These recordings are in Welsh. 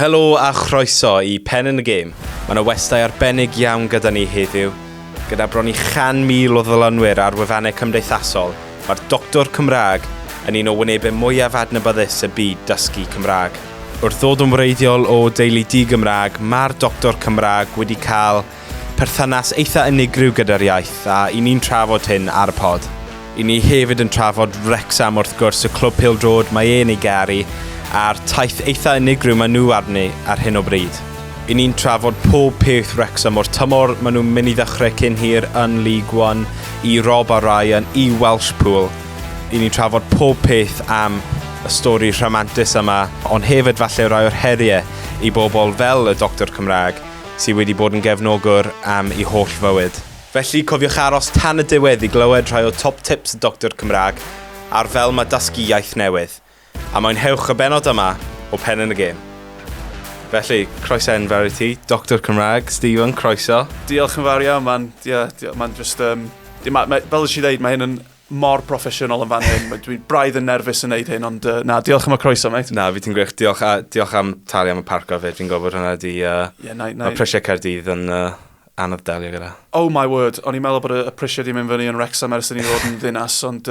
Helo a chroeso i Pen yn y Gêm. Mae yna westau arbennig iawn gyda ni heddiw. Gyda bron i 100,000 o ddilynwyr ar wefannau cymdeithasol, mae'r Doctor Cymraeg yn un o wynebau mwyaf adnabyddus y byd dysgu Cymraeg. Wrth ddod yn wreiddiol o deulu di-Gymraeg, mae'r Doctor Cymraeg wedi cael perthynas eitha unigryw gyda'r iaith a i ni'n trafod hyn ar y pod. I ni hefyd yn trafod Wrexham wrth gwrs y clwb pêl-droed mae ei garu a'r taith eitha unigryw maen nhw arni ar hyn o bryd. I ni'n trafod pob peth Wrexham o'r tymor maen nhw'n mynd i ddechrau cyn hir yn League One, i Rob a Ryan, i Welsh Pool. I ni'n trafod pob peth am y stori rhamantus yma, ond hefyd falle rai o'r heriau i bobl fel y Doctor Cymraeg sydd wedi bod yn gefnogwr am ei holl fywyd. Felly cofiwch aros tan y diwedd i glywed rhai o top tips y Doctor Cymraeg ar fel mae dysgu iaith newydd. A mwynhewch y bennod yma o Pen yn y Gêm. Felly, croeso enfawr i ti, Doctor Cymraeg, Stephen, croeso. Diolch yn fawr iawn, man. Ma'n just... fel ys i ddeud, mae hyn yn mor proffesiynol yn fan hyn. Dwi'n braidd yn nerfus yn neud hyn, ond diolch am y croeso, mate. Na, fi ti'n gwych. Diolch am talu am y parco fyd. Fi'n gwybod hwnna di... Mae prisiau Caerdydd yn anodd delio gyda. Oh my word, o'n i'n meddwl bod y prisiau di mynd fyny yn Wrexham ers ni fod yn ddinas, ond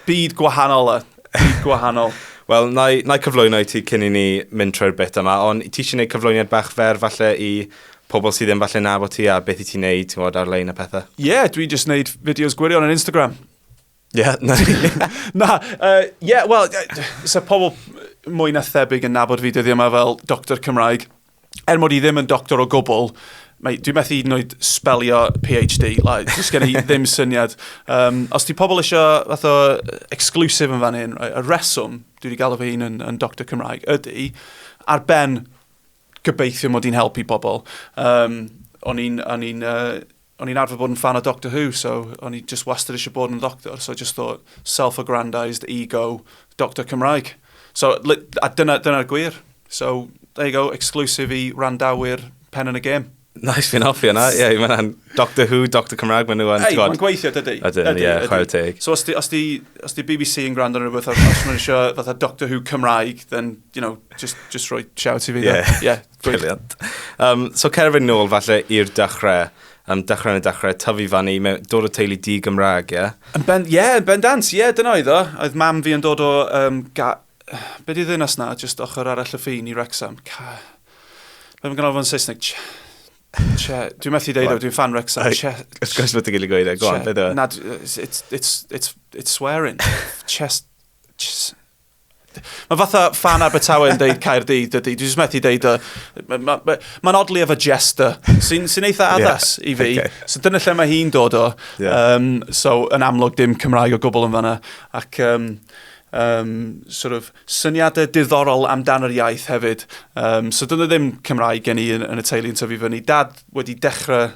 byd gwahanol Byd gwahanol. Wel, na i cyflwyno i ti cyn i ni mynd trwy'r bit yma, ond ti eisiau gwneud cyflwyniad bach fer falle i pobl sydd ddim falle nabod ti a beth i ti'n neud, ti'n gwybod, ar-lein y pethau? Dwi just wneud fideos gwirion ar Instagram. Wel... So pobl mwy na thebyg yn nabod fi dyddi yma fel Doctor Cymraeg. Mod i ddim yn doctor o gwbl, dwi'n methu hyd spelio PhD, just gen i ddim syniad. Os di pobl eisiau fath o exclusive yn fan hyn, y reswm, dwi wedi galw fy hun yn Doctor Cymraeg, ydy, ar ben gobeithio mod i'n helpu pobl. O'n i'n arfer bod yn fan o Doctor Who, so o'n i just wastad eisiau bod yn doctor, so I just thought self-aggrandised ego Doctor Cymraeg. So, a dyna'r gwir. So, there you go, exclusive i randawyr Pen yn y Gêm. Nice, fi'n hoffi yna. Mae'n Doctor Who, Doctor Cymraeg, maen nhw yn... Mae'n gweithio, dydy. Chwarae teg. So, os di BBC yn gwrando yn rhywbeth, os mae'n eisiau fatha Doctor Who Cymraeg, then, just rhoi shout i fi. Brilliant. So, cerfyn nôl falle i'r dechrau. Dechrau, tyfu fannu, dod o teulu di-Gymraeg, ie? Yn bendant, dyna oedd o. Oedd mam fi yn dod o... Be di ddynas na, just ochr arall y ffin i Wrexham. Mae'n gynnar fo'n Saesneg. Dwi'n methu deud o, dwi'n fan Wrexham. Ys gwrs bod ti'n gael ei gweud e, go on, beth o? Na, it's swearing. Mae fatha fan Abertawe yn deud Caerdydd, dydy. Dwi'n methu deud o. Mae'n oddly efo jester, sy'n eitha addas i fi. So dyna lle mae hi'n dod o. So yn amlwg dim Cymraeg o gwbl yn fanna. Ac... sort of syniadau diddorol amdan yr iaith hefyd. So dyna ddim Cymraeg gen i yn y teulu'n tyfu fyny. Dad wedi dechrau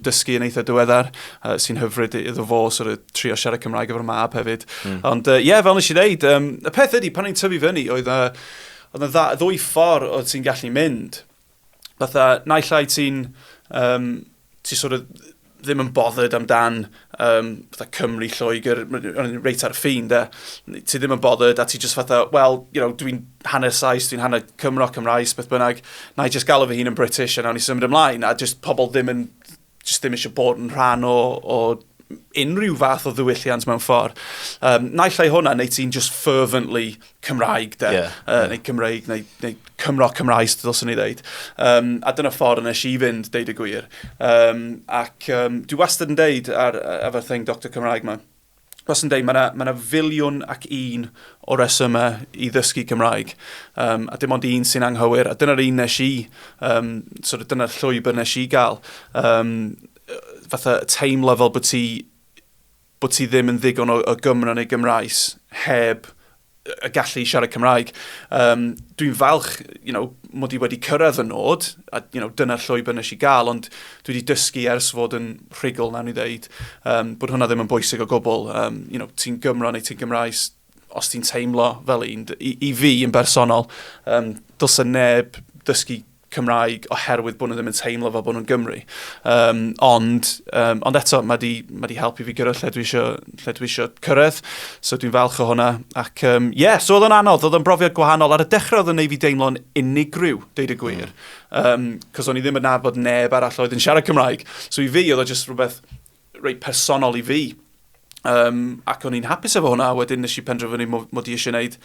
dysgu yn eitha diweddar, sy'n hyfryd iddo fo sort of trio siarad Cymraeg efo'r mab hefyd. Ond fel nes i ddeud, y peth ydy, pan i'n tyfu fyny, oedd ddwy ffordd oedd ti'n gallu mynd. Fatha, naill ai ti'n sort of ddim yn bothered amdan fatha Cymru, Lloegr, reit ar y ffin, de. Ti ddim yn bothered, a ti just fatha, dwi'n hanner Sais, dwi'n hanner Cymro, Cymraes, beth bynnag, na i just galw fy hun yn British, a nawn i symud ymlaen, a just pobl ddim eisiau bod yn rhan o unrhyw fath o ddiwylliant mewn ffordd. Naill ai hwnna, neu ti'n just fervently Cymraeg, de, neu Cymraeg, neu Cymro, Cymraes, dylswn i ddeud. A dyna ffordd nes i fynd, deud y gwir. Ac dwi wastad yn deud efo'r thing Doctor Cymraeg ma, wastad yn deud, mae yna filiwn ac un o resymau i ddysgu Cymraeg. A dim ond un sy'n anghywir. A dyna'r un nes i, dyna'r llwybr nes i gael. Fatha teimlo fel bod ti ddim yn ddigon o Gymro neu Gymraes heb y gallu siarad Cymraeg. Dwi'n falch, mod i wedi cyrraedd y nod, a dyna'r llwybr nes i gael, ond dwi wedi dysgu ers fod yn rhugl, nawn i ddeud, bod hwnna ddim yn bwysig o gwbl. Ti'n Gymro neu ti'n Gymraes, os ti'n teimlo fel un, i fi yn bersonol, dylse neb dysgu Cymraeg oherwydd bod nhw ddim yn teimlo fel bod nhw'n Gymru. Ond eto, mae di helpu fi gyrraedd lle dwi eisiau cyrraedd, so dwi'n falch o hwnna. Ac so oedd yn anodd, oedd yn brofiad gwahanol. Ar y dechrau oedd yn neud fi deimlo'n unigryw, deud y gwir. Cos o'n i ddim yn nabod neb arall oedd yn siarad Cymraeg. So i fi, oedd o just rhywbeth reit personol i fi. Ac o'n i'n hapus efo hwnna, wedyn nes i penderfynu mod i eisiau gwneud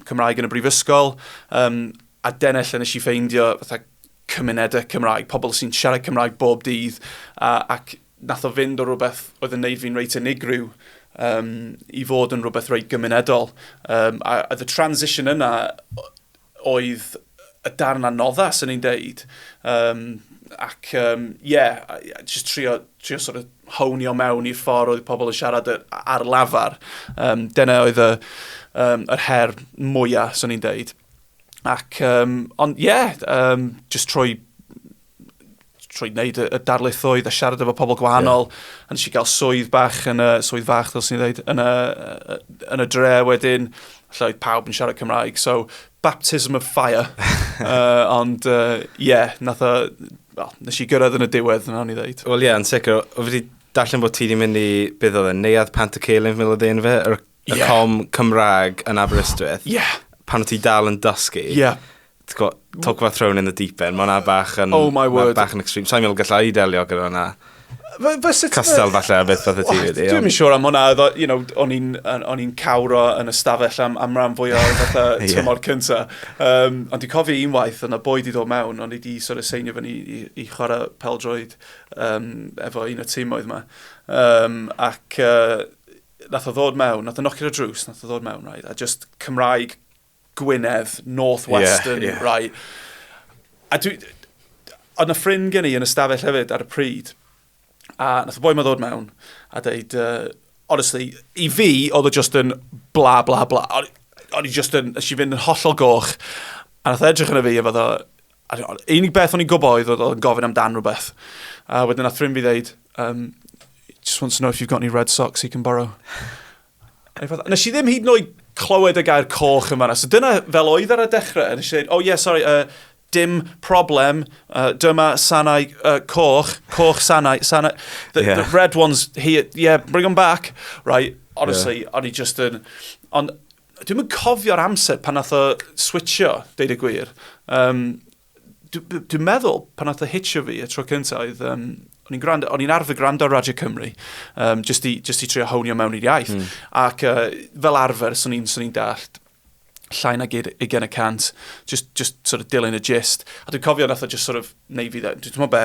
Cymraeg yn y brifysgol, a dyna lle nes i ffeindio fatha cymunedau Cymraeg, pobl sy'n siarad Cymraeg bob dydd, ac nath o fynd o rhywbeth oedd yn neud fi'n reit unigryw i fod yn rhywbeth reit gymunedol. A the transition yna oedd y darn anoddas yn ein deud, ac just trio sort of hownio mewn i'r ffordd oedd pobl yn siarad ar lafar. Dyna oedd yr her mwyaf, sy'n ni'n deud. Ac, just trwy wneud y darlithoedd a siarad efo pobl gwahanol, a nes i gael swydd bach, swydd fach, ddylsyn ni ddeud, yn y dre wedyn, lle oedd pawb yn siarad Cymraeg. So, baptism of fire. Nes i gyrraedd yn y diwedd, yna ni ddeud. Wel yn sicr, o wedi darllen bod ti wedi mynd i bydd oedd yn neuadd Pantycelyn miloedd fe, y com Cymraeg yn Aberystwyth. Pan o ti dal yn dysgu. Talk about thrown in the deep end, mae hwnna bach yn... Oh my word. Bach yn extreme. Sa'n meddwl gallai i delio gyda hwnna. Castel falle a beth fath y ti wedi. Dwi'n mynd siŵr am hwnna, o'n i'n cawro yn y stafell am ran fwyaf fatha tymor cynta. Ond dwi'n cofio unwaith, yna boi di dod mewn, ond i di sort of seinio fyny i chwarae pêl-droed efo un o tîmoedd yma. Ac nath o ddod mewn, nath o knockio'r drws, nath o ddod mewn, right? A just Cymraeg, Gwynedd, North-Western, right? A oedd na ffrind gen i yn y stafell hefyd ar y pryd, a nath o boi ma ddod mewn a dweud, honestly, i fi, oedd o just yn bla, bla, bla. Oedd i just yn, ys i fynd yn hollol goch, a nath edrych yn y fi, a fod o, unig beth o'n i'n gwybod oedd o'n gofyn amdan rhywbeth. A wedyn nath ffrind fi dweud, just wants to know if you've got any red socks he can borrow. Nes i ddim hyd yn oed clywed y gair coch yn fanna, so dyna fel oedd ar y dechrau, nes i dweud, sorry, dim problem, dyma sanau coch sanau, the red ones here, bring them back, right, honestly, o'n i just yn, ond dwi'n mynd cofio'r amser pan nath o switcho, deud y gwir, dwi'n meddwl pan nath o hitio fi y tro cyntaf, o'n i'n arfer gwrando ar Radio Cymru, just i trio hownio mewn i'r iaith, ac fel arfer, so'n i'n dallt, llai na 20%, just sort of dilyn y gist. A dwi'n cofio nath o just sort of neud fi, dwi'n meddwl be,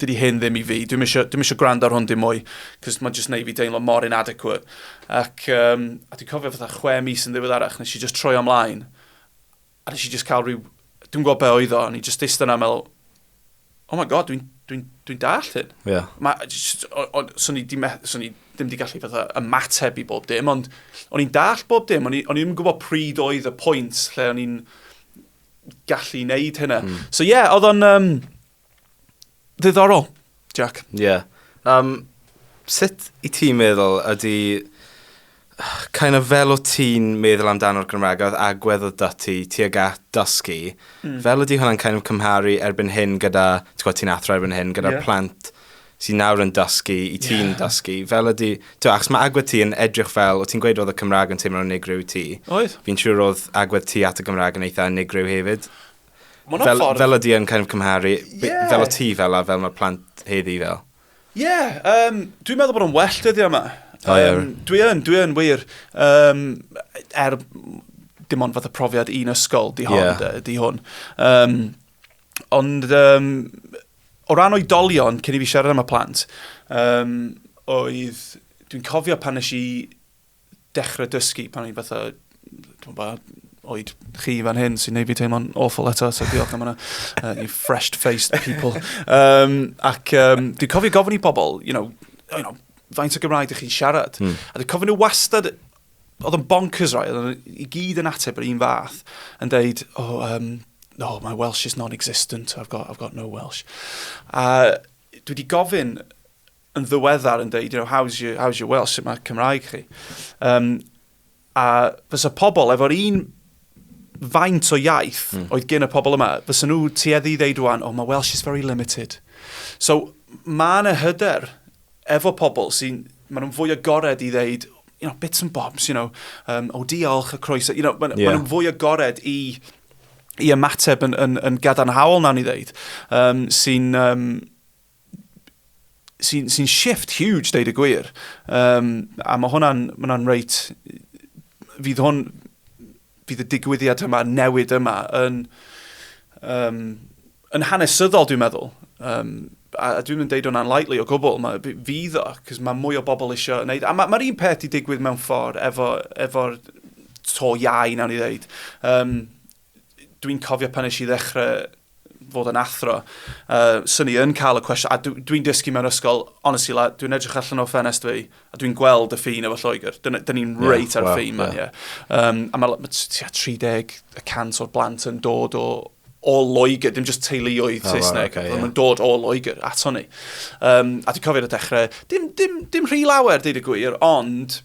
dydi hyn ddim i fi, dwi'n eisiau gwrando ar hwn dim mwy, cos mae'n just neud fi deimlo mor inadequate. Ac a dwi'n cofio fatha 6 mis yn ddiweddarach, nes i just troi ymlaen, a nes i just cael rhyw, dwi'n gwybod be oedd o, a ni just eistedd yna meddwl, oh my god, dwi'n dall hyn. So'n i ddim di gallu fatha ymateb i bob dim, ond o'n i'n dall bob dim, o'n i ddim yn gwybod pryd oedd y pwynt lle o'n i'n gallu neud hynna. So oedd o'n ddiddorol, Jack. Sut i ti'n meddwl ydy kind of fel o ti'n meddwl amdano'r Gymraeg oedd agwedd o dyti tuag at dysgu, fel ydy hwnna'n kind of cymharu erbyn hyn gyda, ti'n athro erbyn hyn, gyda'r plant sy'n nawr yn dysgu, i ti'n dysgu, fel ydy, achos mae agwedd ti yn edrych fel, o ti'n gweud oedd y Cymraeg yn teimlo'n unigryw ti. Oedd. Fi'n siŵr oedd agwedd ti at y Gymraeg yn eitha unigryw hefyd. Fel ydy yn kind of cymharu, fel o ti fel a fel mae'r plant heddi fel. Dwi'n meddwl bod o'n well dyddi yma. Dwi yn wir. Dim ond fath y profiad un ysgol di hwn. Ond o ran oedolion, cyn i fi siarad am y plant, dwi'n cofio pan nes i dechrau dysgu, pan i'n fatha, oed chi fan hyn sy'n neud fi teimlo'n awful eto, so diolch am hynna, you fresh-faced people. Ac dwi'n cofio gofyn i bobl, faint o Gymraeg ydych chi'n siarad. A dwi'n cofio nhw wastad, oedd yn bonkers, right? Oedd i gyd yn ateb yr un fath, yn deud, no, my Welsh is non-existent, I've got no Welsh. A dwi wedi gofyn yn ddiweddar yn deud, how's your Welsh, sut mae Cymraeg chi? A fysa pobl efo'r un faint o iaith oedd gen y pobl yma, fysa nhw tueddu i ddeud rwan, mae Welsh is very limited. So, mae yna hyder efo pobl sy'n, maen nhw'n fwy agored i ddeud, bits and bobs, o diolch y croeso, maen nhw'n fwy agored i ymateb yn gadarnhaol nawn ni ddeud, sy'n shift huge, deud y gwir. A mae hwnna'n reit, fydd y digwyddiad yma, newid yma, yn hanesyddol, dwi'n meddwl. A dwi'n mynd deud hwnna'n lightly o gwbl, fydd o, cos mae mwy o bobl eisiau wneud. A mae'r un peth i digwydd mewn ffordd efo'r to iau, nawn ni ddeud. Dwi'n cofio pan eisiau ddechrau fod yn athro, sy'n ni yn cael y cwestiwn, a dwi'n dysgu mewn ysgol, honestly, dwi'n edrych allan o ffenest fi, a dwi'n gweld y ffin efo Lloegr. Dyn ni'n reit ar ffin, man, ie. A mae 30% o'r blant yn dod o Lloegr, dim just teuluoedd Saesneg, mae'n dod o Lloegr ato ni. A dwi'n cofio y dechrau, dim rhy lawer, deud y gwir, ond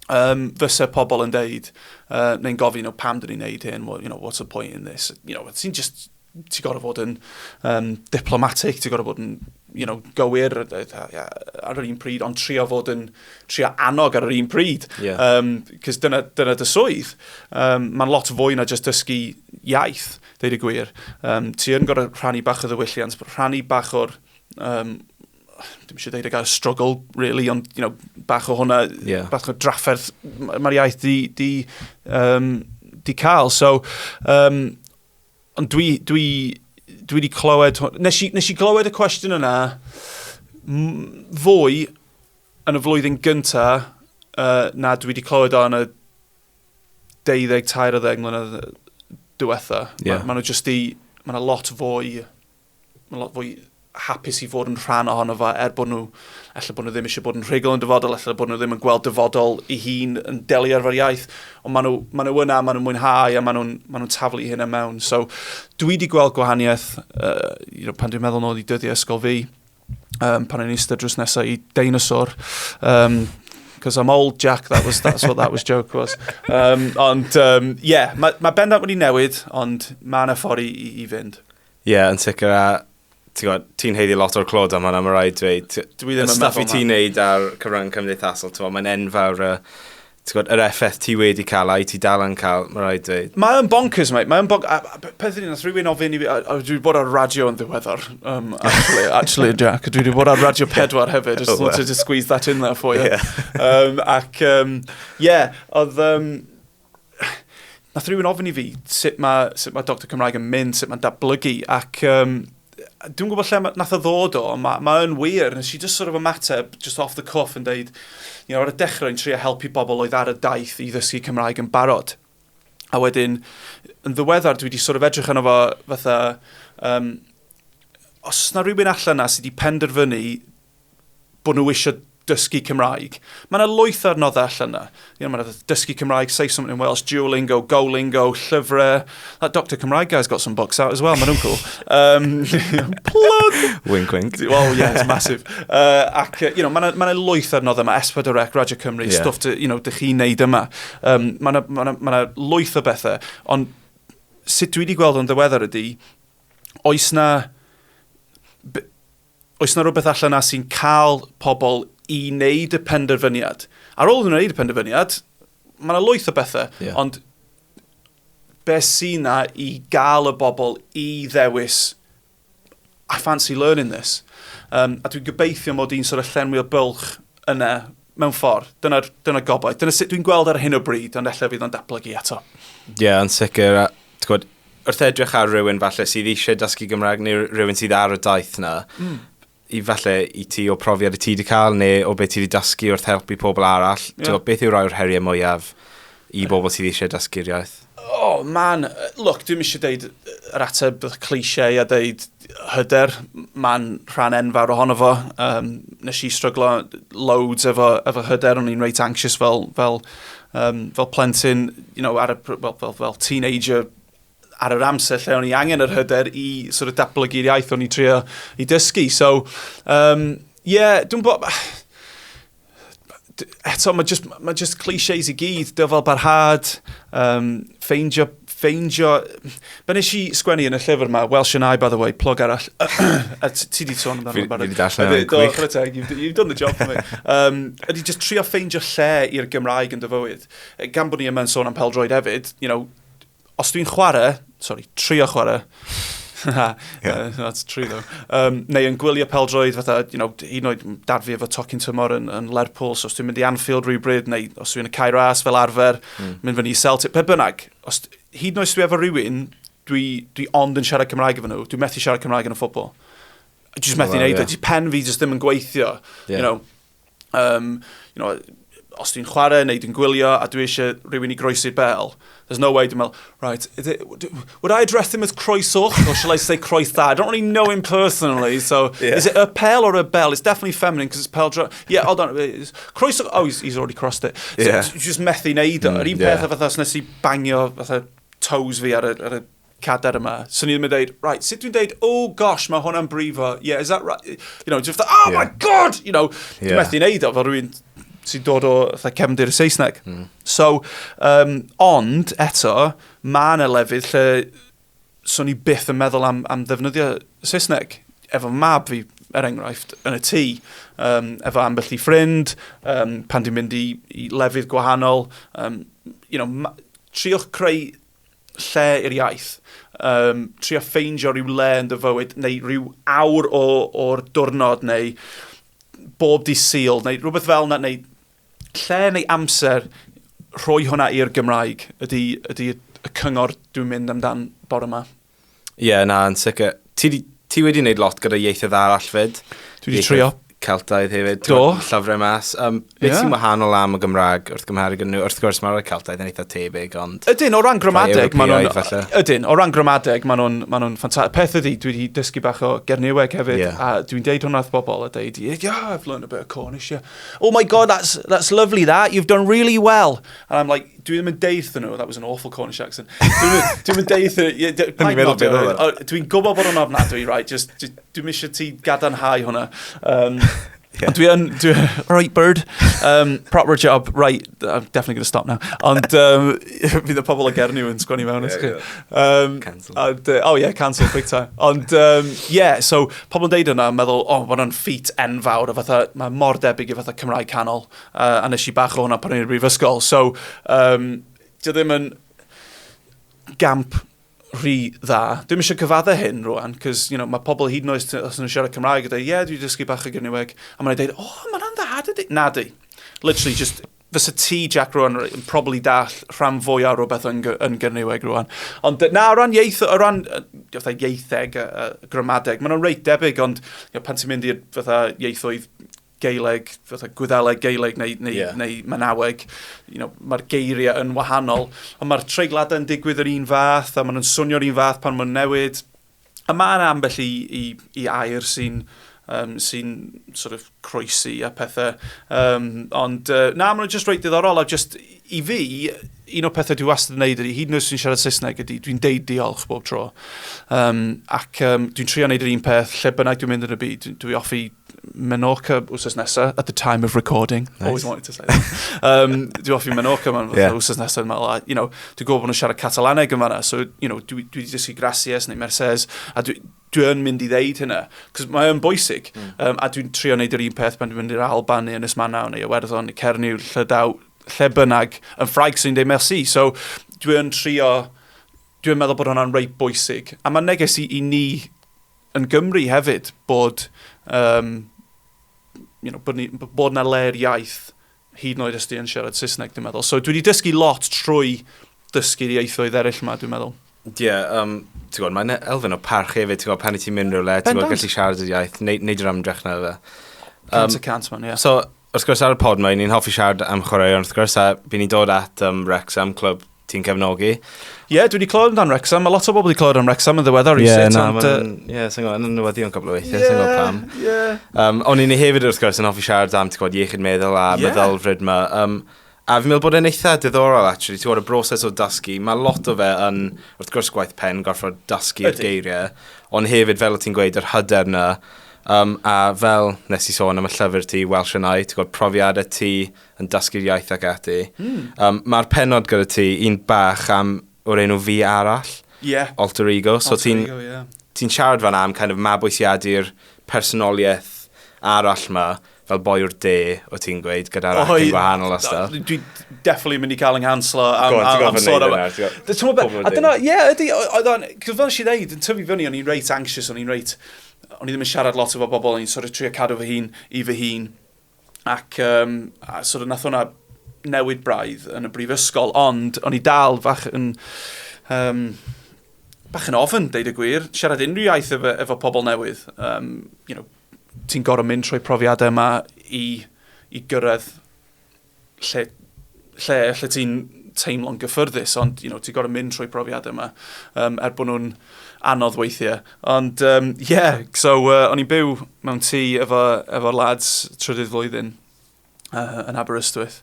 fysa pobl yn deud, neu'n gofyn, pam dyn ni'n neud hyn, what's the point in this? Ti'n gorau fod yn diplomatic, ti'n gorau fod yn gywir ar yr un pryd, ond trio annog ar yr un pryd. Cys dyna dy swydd. Mae'n lot fwy na just dysgu iaith, deud y gwir. Ti yn gorau rhannu bach o ddiwylliant, rhannu bach o'r dim eisiau deud y gael struggle, really, ond bach o hwnna, bach o drafferth mae'r iaith di cael. So, ond dwi wedi clywed, nes i glywed y cwestiwn yna fwy yn y flwyddyn gyntaf na dwi wedi clywed o'n y 12-13 mlynedd diwetha. Mae'n lot fwy hapus i fod yn rhan ohono fa, bod nhw ddim eisiau bod yn rhugl yn dyfodol, bod nhw ddim yn gweld dyfodol i hun yn delu arfer iaith, ond maen nhw yna, maen nhw'n mwynhau, a maen nhw'n taflu hynna mewn. So, dwi wedi gweld gwahaniaeth, pan dwi'n meddwl nôl i dyddiau ysgol fi, pan o'n eistedd drws nesaf i deinosor, because I'm old, Jack, that's what that joke was. Mae bennod wedi newid, ond mae yna ffordd i fynd. Yn sicr, ti'n heiddi lot o'r clod am hwnna, mae rhaid dweud. Dwi ddim yn meddwl. Staffi ti'n neud ar cyfrwng cymdeithasol, mae'n enfawr yr effaith ti wedi cael a i ti dal yn cael, mae rhaid dweud. Mae'n bonkers, mate. Peth yna, rhywun ofyn i fi, dwi wedi bod ar radio yn ddiweddar, actually, Jack. Dwi wedi bod ar radio 4 hefyd, just wanted to squeeze that in there for you. Oedd... Nath rhywun ofyn i fi sut mae Doctor Cymraeg yn mynd, sut mae'n datblygu, ac dwi'n gwybod lle nath o ddod o, mae'n wir, nes i just sort of ymateb, just off the cuff, yn deud, ar y dechrau yn trio helpu bobl oedd ar y daith i ddysgu Cymraeg yn barod. A wedyn, yn ddiweddar, dwi wedi sort of edrych yno fo fatha, os na rhywun allan na sydd wedi penderfynu bod nhw eisiau dysgu Cymraeg, mae yna lwyth ar noddau allan na. Mae yna dysgu Cymraeg, say something in Welsh, Duolingo, Golingo, llyfrau. That Doctor Cymraeg guy's got some books out as well, mae'n cool. Plug! Wink, wink. Oh, yeah, it's massive. Ac, mae yna lwyth ar noddau yma, S4C, Radio Cymru, stuff dych chi'n neud yma. Mae yna lwyth o bethau, ond sut dwi wedi gweld o'n ddiweddar ydy, oes na rhywbeth allan na sy'n cael pobl i wneud y penderfyniad. Ar ôl wneud y penderfyniad, mae yna lwyth o bethau, ond beth sy'n na i gael y bobl i ddewis, I fancy learning this. A dwi'n gobeithio mod i'n sort of llenwi o bylch yna mewn ffordd. Dyna gobaith. Dyna sut dwi'n gweld ar hyn o bryd, ond efallai fydd o'n datblygu eto. Yn sicr. Wrth edrych ar rhywun falle sydd eisiau dysgu Gymraeg neu rhywun sydd ar y daith na, i falle i ti o profiad y ti wedi cael neu o beth ti wedi dysgu wrth helpu pobl arall. Beth yw rai o'r heriau mwyaf i bobl sydd eisiau dysgu'r iaith? Oh, man. Look, dwi'n eisiau deud yr ateb cliché a deud hyder. Mae'n rhan enfawr ohono fo. Nes i stryglo loads efo hyder, o'n i'n reit anxious fel plentyn, fel teenager, ar yr amser lle o'n i angen yr hyder i sort of datblygu'r iaith o'n i trio i dysgu. So, dwi'n bod... Eto, mae just clichés i gyd, dyfal barhad, ffeindio ffeindio... Be nes I sgwennu yn y llyfr yma, Welsh and I, by the way, plug arall. Ti di sôn amdano barod. Fi di darllen yn quick. You've done the job for me. Ydy just trio ffeindio lle i'r Gymraeg yn dyfywyd. Gan bod ni yma'n sôn am pêl-droed hefyd, os dwi'n trio chwarae, that's true though. Neu yn gwylio pêl-droed fatha, hyd yn oed dad fi efo tocyn tymor yn Lerpwl, so os dwi'n mynd i Anfield rhywbryd, neu os dwi'n y Cae Ras fel arfer, mynd fyny i Celtic, pe bynnag, hyd yn oed dwi efo rhywun, dwi ond yn siarad Cymraeg efo nhw, dwi'n methu siarad Cymraeg yn y ffwbol. Dwi'n just methu neud o, pen fi just ddim yn gweithio, os dwi'n chwarae neu dwi'n gwylio a dwi eisiau rhywun i groesi'r bel, there's no way dwi'n meddwl, right, would I address him as croesoch or shall I say croes da? I don't really know him personally, so is it a pêl or a bell? It's definitely feminine because it's pêl-droed. Yeah, hold on, croesoch, oh, he's already crossed it. So just methu neud o. Yr un peth fatha os nes I bangio fatha toes fi ar y cader yma. So ni'n mynd dweud, right, sut dwi'n dweud, oh gosh, mae hwnna'n brifo. Yeah, is that right? Just oh my god! Dwi'n methu neud o fel rhywun sy'n dod o cefndir y Saesneg. So, ond eto, mae yna lefydd lle swn I byth yn meddwl am ddefnyddio Saesneg. Efo mab fi, enghraifft, yn y tŷ, efo ambell I ffrind, pan dwi'n mynd I lefydd gwahanol, triwch creu lle i'r iaith. Trio ffeindio rhyw le yn dy fywyd, neu rhyw awr o'r diwrnod, neu bob di Sul, neu rhywbeth fel yna, neu lle neu amser rhoi hwnna i'r Gymraeg ydy y cyngor dwi'n mynd amdan bore yma. Ie, yn sicr. Ti wedi gwneud lot gyda ieithoedd arall fyd? Dwi wedi trio. Celtaidd hefyd. Do. Llyfrau mas. Beth sy'n wahanol am y Gymraeg wrth gymharu gyda nhw? Wrth gwrs mae'r Celtaidd yn eitha tebyg, ond... Ydyn, o ran gramadeg, maen nhw'n ffantastig. Peth ydy, dwi wedi dysgu bach o Gyda hefyd, a dwi'n deud hwnna wrth bobl, a deud, I've learned a bit of Cornish, Oh my God, that's lovely, you've done really well. And I'm like, dwi ddim yn deud nhw, that was an awful Cornish accent. Dwi'n yn deud nhw, dwi'n gwybod bod hwnna ofnadwy, right, dwi'n eisiau ti gadarnhau hwnna. Right, bird. Proper job. Right, I'm definitely going to stop now. Ond fydd y pobl o Gernyw yn sgwennu mewn. Cancel. Cancel, big time. Ond, so pobl yn deud yna, meddwl, mae hwnna'n ffit enfawr, mae mor debyg I fatha Cymraeg canol, a nes I bach o hwnna pan i'r brifysgol. So, dio ddim yn gamp rhy dda. Dwi'n eisiau cyfadda hyn rwan, cos mae pobl hyd yn oed os nhw'n siarad Cymraeg a dweud, dwi'n dysgu bach o Gymraeg, a mae'n dweud, mae'n dda, dydy. Na di. Literally, just, fysa ti, Jack, rwan, yn probably dall rhan fwy o rhywbeth yn Gymraeg rwan. Ond na, o ran ieitheg a gramadeg, mae'n reit debyg, ond pan ti'n mynd i'r ieithoedd Gaeleg, Gwyddeleg, Gaeleg neu Manaweg, mae'r geiriau yn wahanol, ond mae'r treigladau yn digwydd yr un fath, a maen nhw'n swnio'r un fath pan maen newid. A mae yna ambell I air sy'n sort of croesi a pethau. Ond maen nhw'n just reit diddorol, a just I fi, un o pethau dwi wastad yn neud ydy, hyd yn oed sy'n siarad Saesneg ydy, dwi'n deud diolch bob tro. Ac dwi'n trio neud yr un peth, lle bynnag dwi'n mynd yn y byd, dwi offi Menorca wsos nesa, at the time of recording. Nice. Always wanted to say that. Dwi offi Menorca wsos nesa, dwi'n gwybod bod nhw'n siarad Catalaneg yn fanna, so dwi wedi dysgu Gracias neu Mercedes, a dwi'n mynd I ddeud hynna, cos mae'n bwysig, a dwi'n trio neud yr un peth pan dwi'n mynd i'r Alban neu Ynys Manaw neu Iwerddon neu Cernyw, lle bynnag, yn ffraig sy'n deud merci, so dwi'n meddwl bod hwnna'n reit bwysig, a mae'n neges I ni yn Gymru hefyd bod bod na le'r iaith hyd yn oed ysdi yn siarad Saesneg, dwi'n meddwl. So dwi wedi dysgu lot trwy dysgu'r ieithoedd eraill yma, dwi'n meddwl. Ti'n gwybod, mae'n elfen o parch hefyd, ti'n gwybod, pan I ti'n mynd rhywle, ti'n gwybod, gallu siarad yr iaith, neud yr amdrech na fe. Cant man, ie. So, wrth gwrs ar y pod ni'n hoffi siarad am chwaraeon, wrth gwrs, a bydd ni'n dod at Wrexham, clwb ti'n cefnogi. Dwi wedi clywed amdan Wrexham. Mae lot o bobl wedi clywed am Wrexham yn ddiweddar. Sy'n gwybod, yn newyddion cobl o weithiau, sy'n gwybod pam. O'n i'n hefyd wrth gwrs yn hoffi siarad am, ti'n gwybod, iechyd meddwl a meddylfryd yma. A fi'n meddwl bod e'n eitha diddorol, actually, ti'n gwybod, y broses o dysgu. Mae lot o fe yn, wrth gwrs, gwaith pen, gorfod dysgu'r geiriau, ond hefyd, fel o ti'n gweud, yr hyder yna. A fel nes I sôn am y llyfr ti, Welsh and I, ti'n gwybod, profiadau ti yn dysgu'r iaith ac ati. Mae'r pennod gyda ti, un bach am o'r enw fi arall. Alter ego. So ti'n siarad fan am kind of mabwysiadu'r personoliaeth arall ma, fel boi o'r de, o ti'n gweud, gyda'r acyn gwahanol a stuff. Dwi definitely mynd i cael yng Hanslo am sôn am... A dyna, ydy, cos fel nes i ddeud, yn tyfu fyny, o'n i'n reit anxious, o'n i ddim yn siarad lot efo bobl, o'n i'n sort of trio cadw fy hun i fy hun. Ac sort of nath hwnna newid braidd yn y brifysgol, ond o'n i dal bach yn ofyn, deud y gwir, siarad unrhyw iaith efo pobl newydd. Ti'n gorau mynd trwy profiadau yma i gyrraedd lle ti'n teimlo'n gyffyrddus, ond ti'n gorau mynd trwy profiadau yma bod nhw'n anodd weithiau. Ond so o'n i'n byw mewn tŷ efo lads trydydd flwyddyn yn Aberystwyth.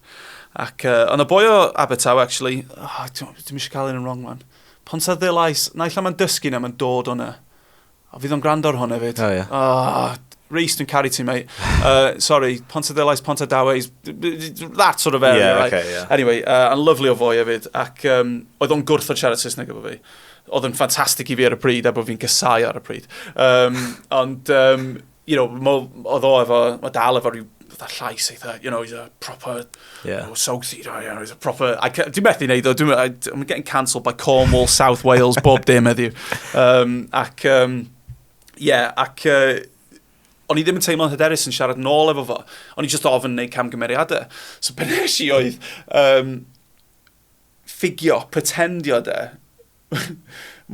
Ac ond y boi o Abertawe, actually, dwi'n eisiau cael un yn wrong man. Ponsa ddilais, naill am yn dysgu na mae'n dod o'na. O fydd o'n gwrando ar hwn hefyd. Rees, dwi'n caru ti, mate. Sorry, Ponsa ddilais, Ponsa Dawes, that sort of area, right? Okay, yeah. Anyway, yn lyflu o foi hefyd. Ac oedd o'n gwrth o siarad Saesneg efo fi. Oedd o'n ffantastig i fi ar y pryd, a bod fi'n gysau ar y pryd. Ond, oedd o efo, mae dal efo rhyw llais eitha, he's a proper Southie, he's a proper... Dwi'n methu wneud o, I'm getting cancelled by Cornwall, South Wales, bob dim heddiw. Ac o'n i ddim yn teimlo'n hyderus yn siarad nôl efo fo. O'n i just ofyn wneud camgymeriadau. So be nes i oedd ffigio, pretendio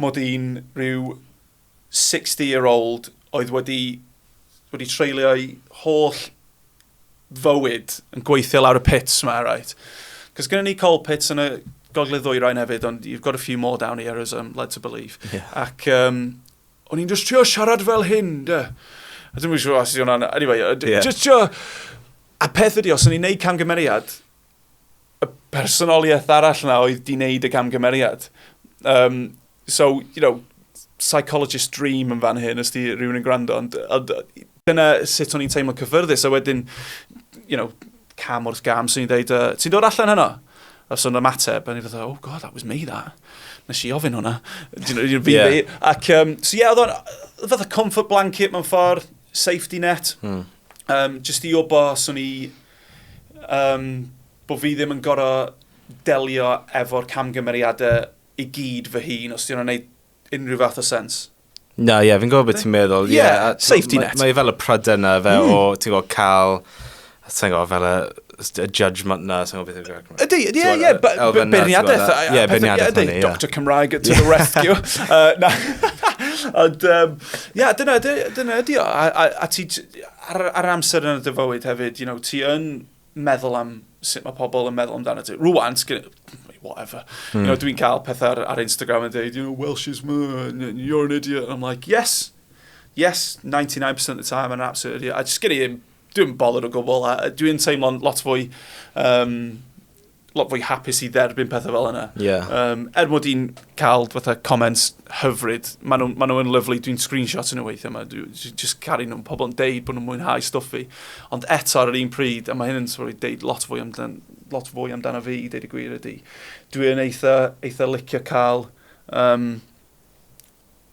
mod i'n rhyw 60-year-old oedd wedi treulio'i holl fywyd yn gweithio lawr y pits yma, right? Cos gyda ni coal pits yn y gogledd ddwyrain hefyd, ond you've got a few more down here as I'm led to believe. Ac o'n i'n just trio siarad fel hyn, I don't know os ydy hwnna. Anyway, just trio... A peth ydi, os o'n i'n neud camgymeriad, y personoliaeth arall na oedd di wneud y camgymeriad. So, psychologist dream yn fan hyn, os di rhywun yn gwrando, ond dyna sut o'n i'n teimlo cyffyrddus, a wedyn, cam wrth gam, so ni'n dweud, ti'n dod allan hynna? A so yn ymateb, a ni'n dweud, oh god, that was me, that. Nes i ofyn hwnna. Ac, oedd o'n fath a comfort blanket mewn ffordd, safety net, just i obo, so ni, bod fi ddim yn gorau delio efo'r camgymeriadau i gyd fy hun, os ti'n gwneud unrhyw fath o sens. Na, fi'n gwybod beth ti'n meddwl. Safety net. Mae fel y pryden na, fe o, ti'n gwybod, cael, ti'n gwybod, fel y judgment na, ti'n gwybod beth yw'n gwybod. Beirniadaeth. Beirniadaeth. Doctor Cymraeg to the rescue. Ond, dyna ydi o. A ti, ar amser yn y dyfywyd hefyd, ti yn meddwl am sut mae pobl yn meddwl amdano ti. Rwan, whatever. Dwi'n cael pethau ar Instagram and dweud, Welsh is you're an idiot. And I'm like, yes, 99% of the time, I'm an absolute idiot. I just dwi'n bothered o gwbl. Dwi'n teimlo'n lot fwy hapus i dderbyn pethau fel yna. Mod i'n cael fatha comments hyfryd, maen nhw'n lyflu, dwi'n screenshot yn y weithio yma, just caru nhw'n pobl yn deud bod nhw'n mwynhau stuffi. Ond eto ar yr un pryd, a mae hyn yn deud lot fwy amdano fi, deud y gwir ydi. Dwi'n eitha licio cael,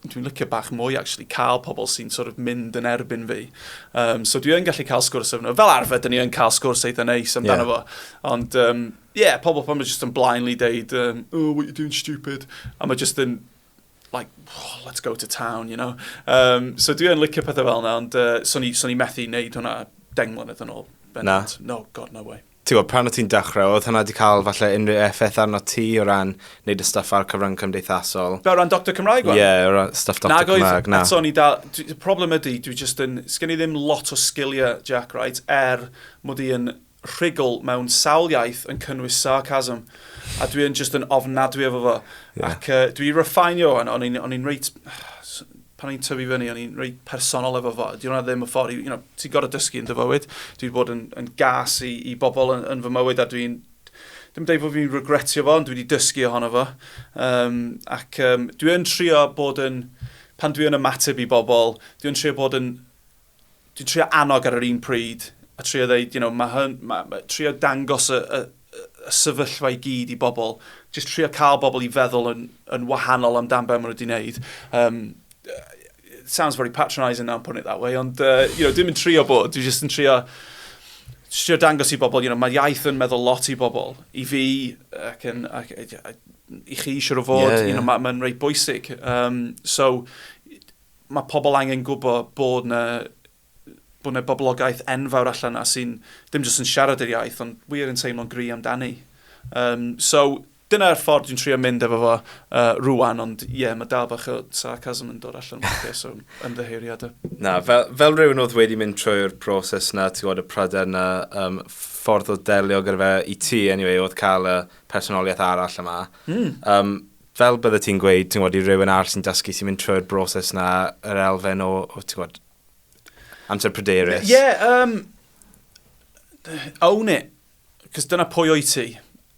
dwi'n licio bach mwy, actually, cael pobl sy'n sort of mynd yn erbyn fi. So dwi'n gallu cael sgwrs efo nhw. Fel arfer, dyn ni yn cael sgwrs eitha neis amdano fo. Ond, pobl pan mae just yn blindly deud, oh, what you doing, stupid? A mae just yn, like, oh, let's go to town, So dwi'n licio pethau fel yna, ond so ni methu wneud hwnna 10 mlynedd yn ôl. Na? No, God, no way. Ti'n gwybod, pan o ti'n dechrau, oedd hwnna wedi cael falle unrhyw effaith arno ti o ran wneud y stuff ar cyfrwng cymdeithasol? Be o ran Doctor Cymraeg? O ran stuff Doctor Cymraeg, na. Y problem ydy, dwi just yn, sgen i ddim lot o sgiliau, Jack, right, mod i yn rhugl mewn sawl iaith yn cynnwys sarcasm, a dwi yn just yn ofnadwy efo fo. Ac dwi refinio, o'n i'n reit... Pan i'n tyfu fyny, o'n i'n reit personol efo fo. Di hwnna ddim y ffordd, ti'n gorau dysgu yn dy fywyd. Dwi'n bod yn gas i bobl yn fy mywyd, a dwi'n deud fod fi'n regretio fo, ond dwi wedi dysgu ohono fo. Ac dwi'n trio bod yn, pan dwi'n ymateb i bobl, dwi'n trio annog ar yr un pryd, a trio dweud, trio dangos y sefyllfa i gyd i bobl. Just trio cael bobl i feddwl yn wahanol amdan be maen nhw wedi wneud. It sounds very patronising now, putting it that way, ond dim yn trio bod, dwi'n just yn trio dangos i bobl, mae iaith yn meddwl lot i bobl. I fi, i chi siwr o fod, mae'n reit bwysig. So, mae pobl angen gwybod bod na boblogaeth enfawr allan na sy'n ddim jyst yn siarad yr iaith, ond wir yn teimlo'n gry amdani. So, dyna'r ffordd dwi'n trio mynd efo fo rwan, ond mae dal bach o sarcasm yn dod allan so ymddeheiriad. Na, fel rhywun oedd wedi mynd trwy'r broses na, ti'n gwybod y pryder na, ffordd o delio gyda fe i ti, anyway, oedd cael y personoliaeth arall yma. Fel bydde ti'n gweud, ti'n gwybod, i rhywun arall sy'n dysgu sy'n mynd trwy'r broses na, yr elfen o ti'n gwybod, amser pryderus. Own it, cos dyna pwy o'i ti.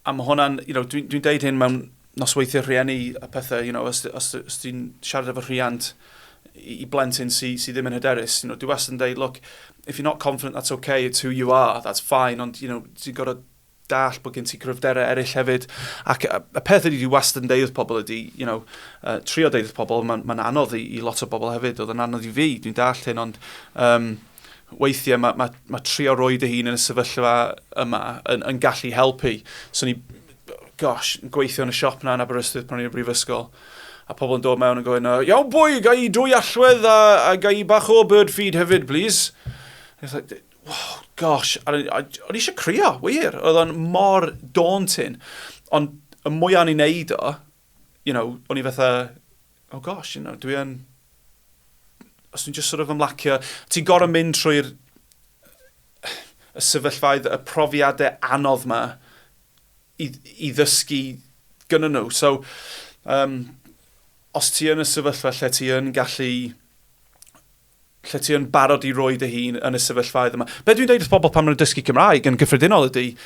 A mae hwnna'n, dwi'n deud hyn mewn nosweithio rhieni a pethau, os dwi'n siarad efo rhiant i blentyn sydd ddim yn hyderus, dwi wastad yn deud, look, if you're not confident, that's okay, it's who you are, that's fine, ond, ti'n gorau dall bod gen ti cryfderau eraill hefyd. Ac y peth ydy dwi wastad yn deud wrth pobl ydy, trio deud wrth pobl, mae'n anodd i lot o bobl hefyd, oedd yn anodd i fi, dwi'n dall hyn, ond weithiau mae trio roed y hun yn y sefyllfa yma yn gallu helpu. So ni, gweithio yn y siop na yn Aberystwyth pan i'n brifysgol. A pobl yn dod mewn yn gweud, iawn bwy, gai 2 allwedd a gai bach o bird feed hefyd, please. It's like, wow, o'n eisiau crio, wir. Oedd o'n mor daunting. Ond y mwyaf ni'n neud o, o'n i fatha, dwi yn... Os dwi'n just sort of ymlacio, ti'n gorau mynd trwy'r sefyllfaidd, y profiadau anodd yma i ddysgu gyda nhw. So, os ti yn y sefyllfa lle ti yn gallu, lle ti yn barod i roed y hun yn y sefyllfaidd yma. Be dwi'n deud wrth bobl pan maen nhw'n dysgu Cymraeg yn gyffredinol ydy,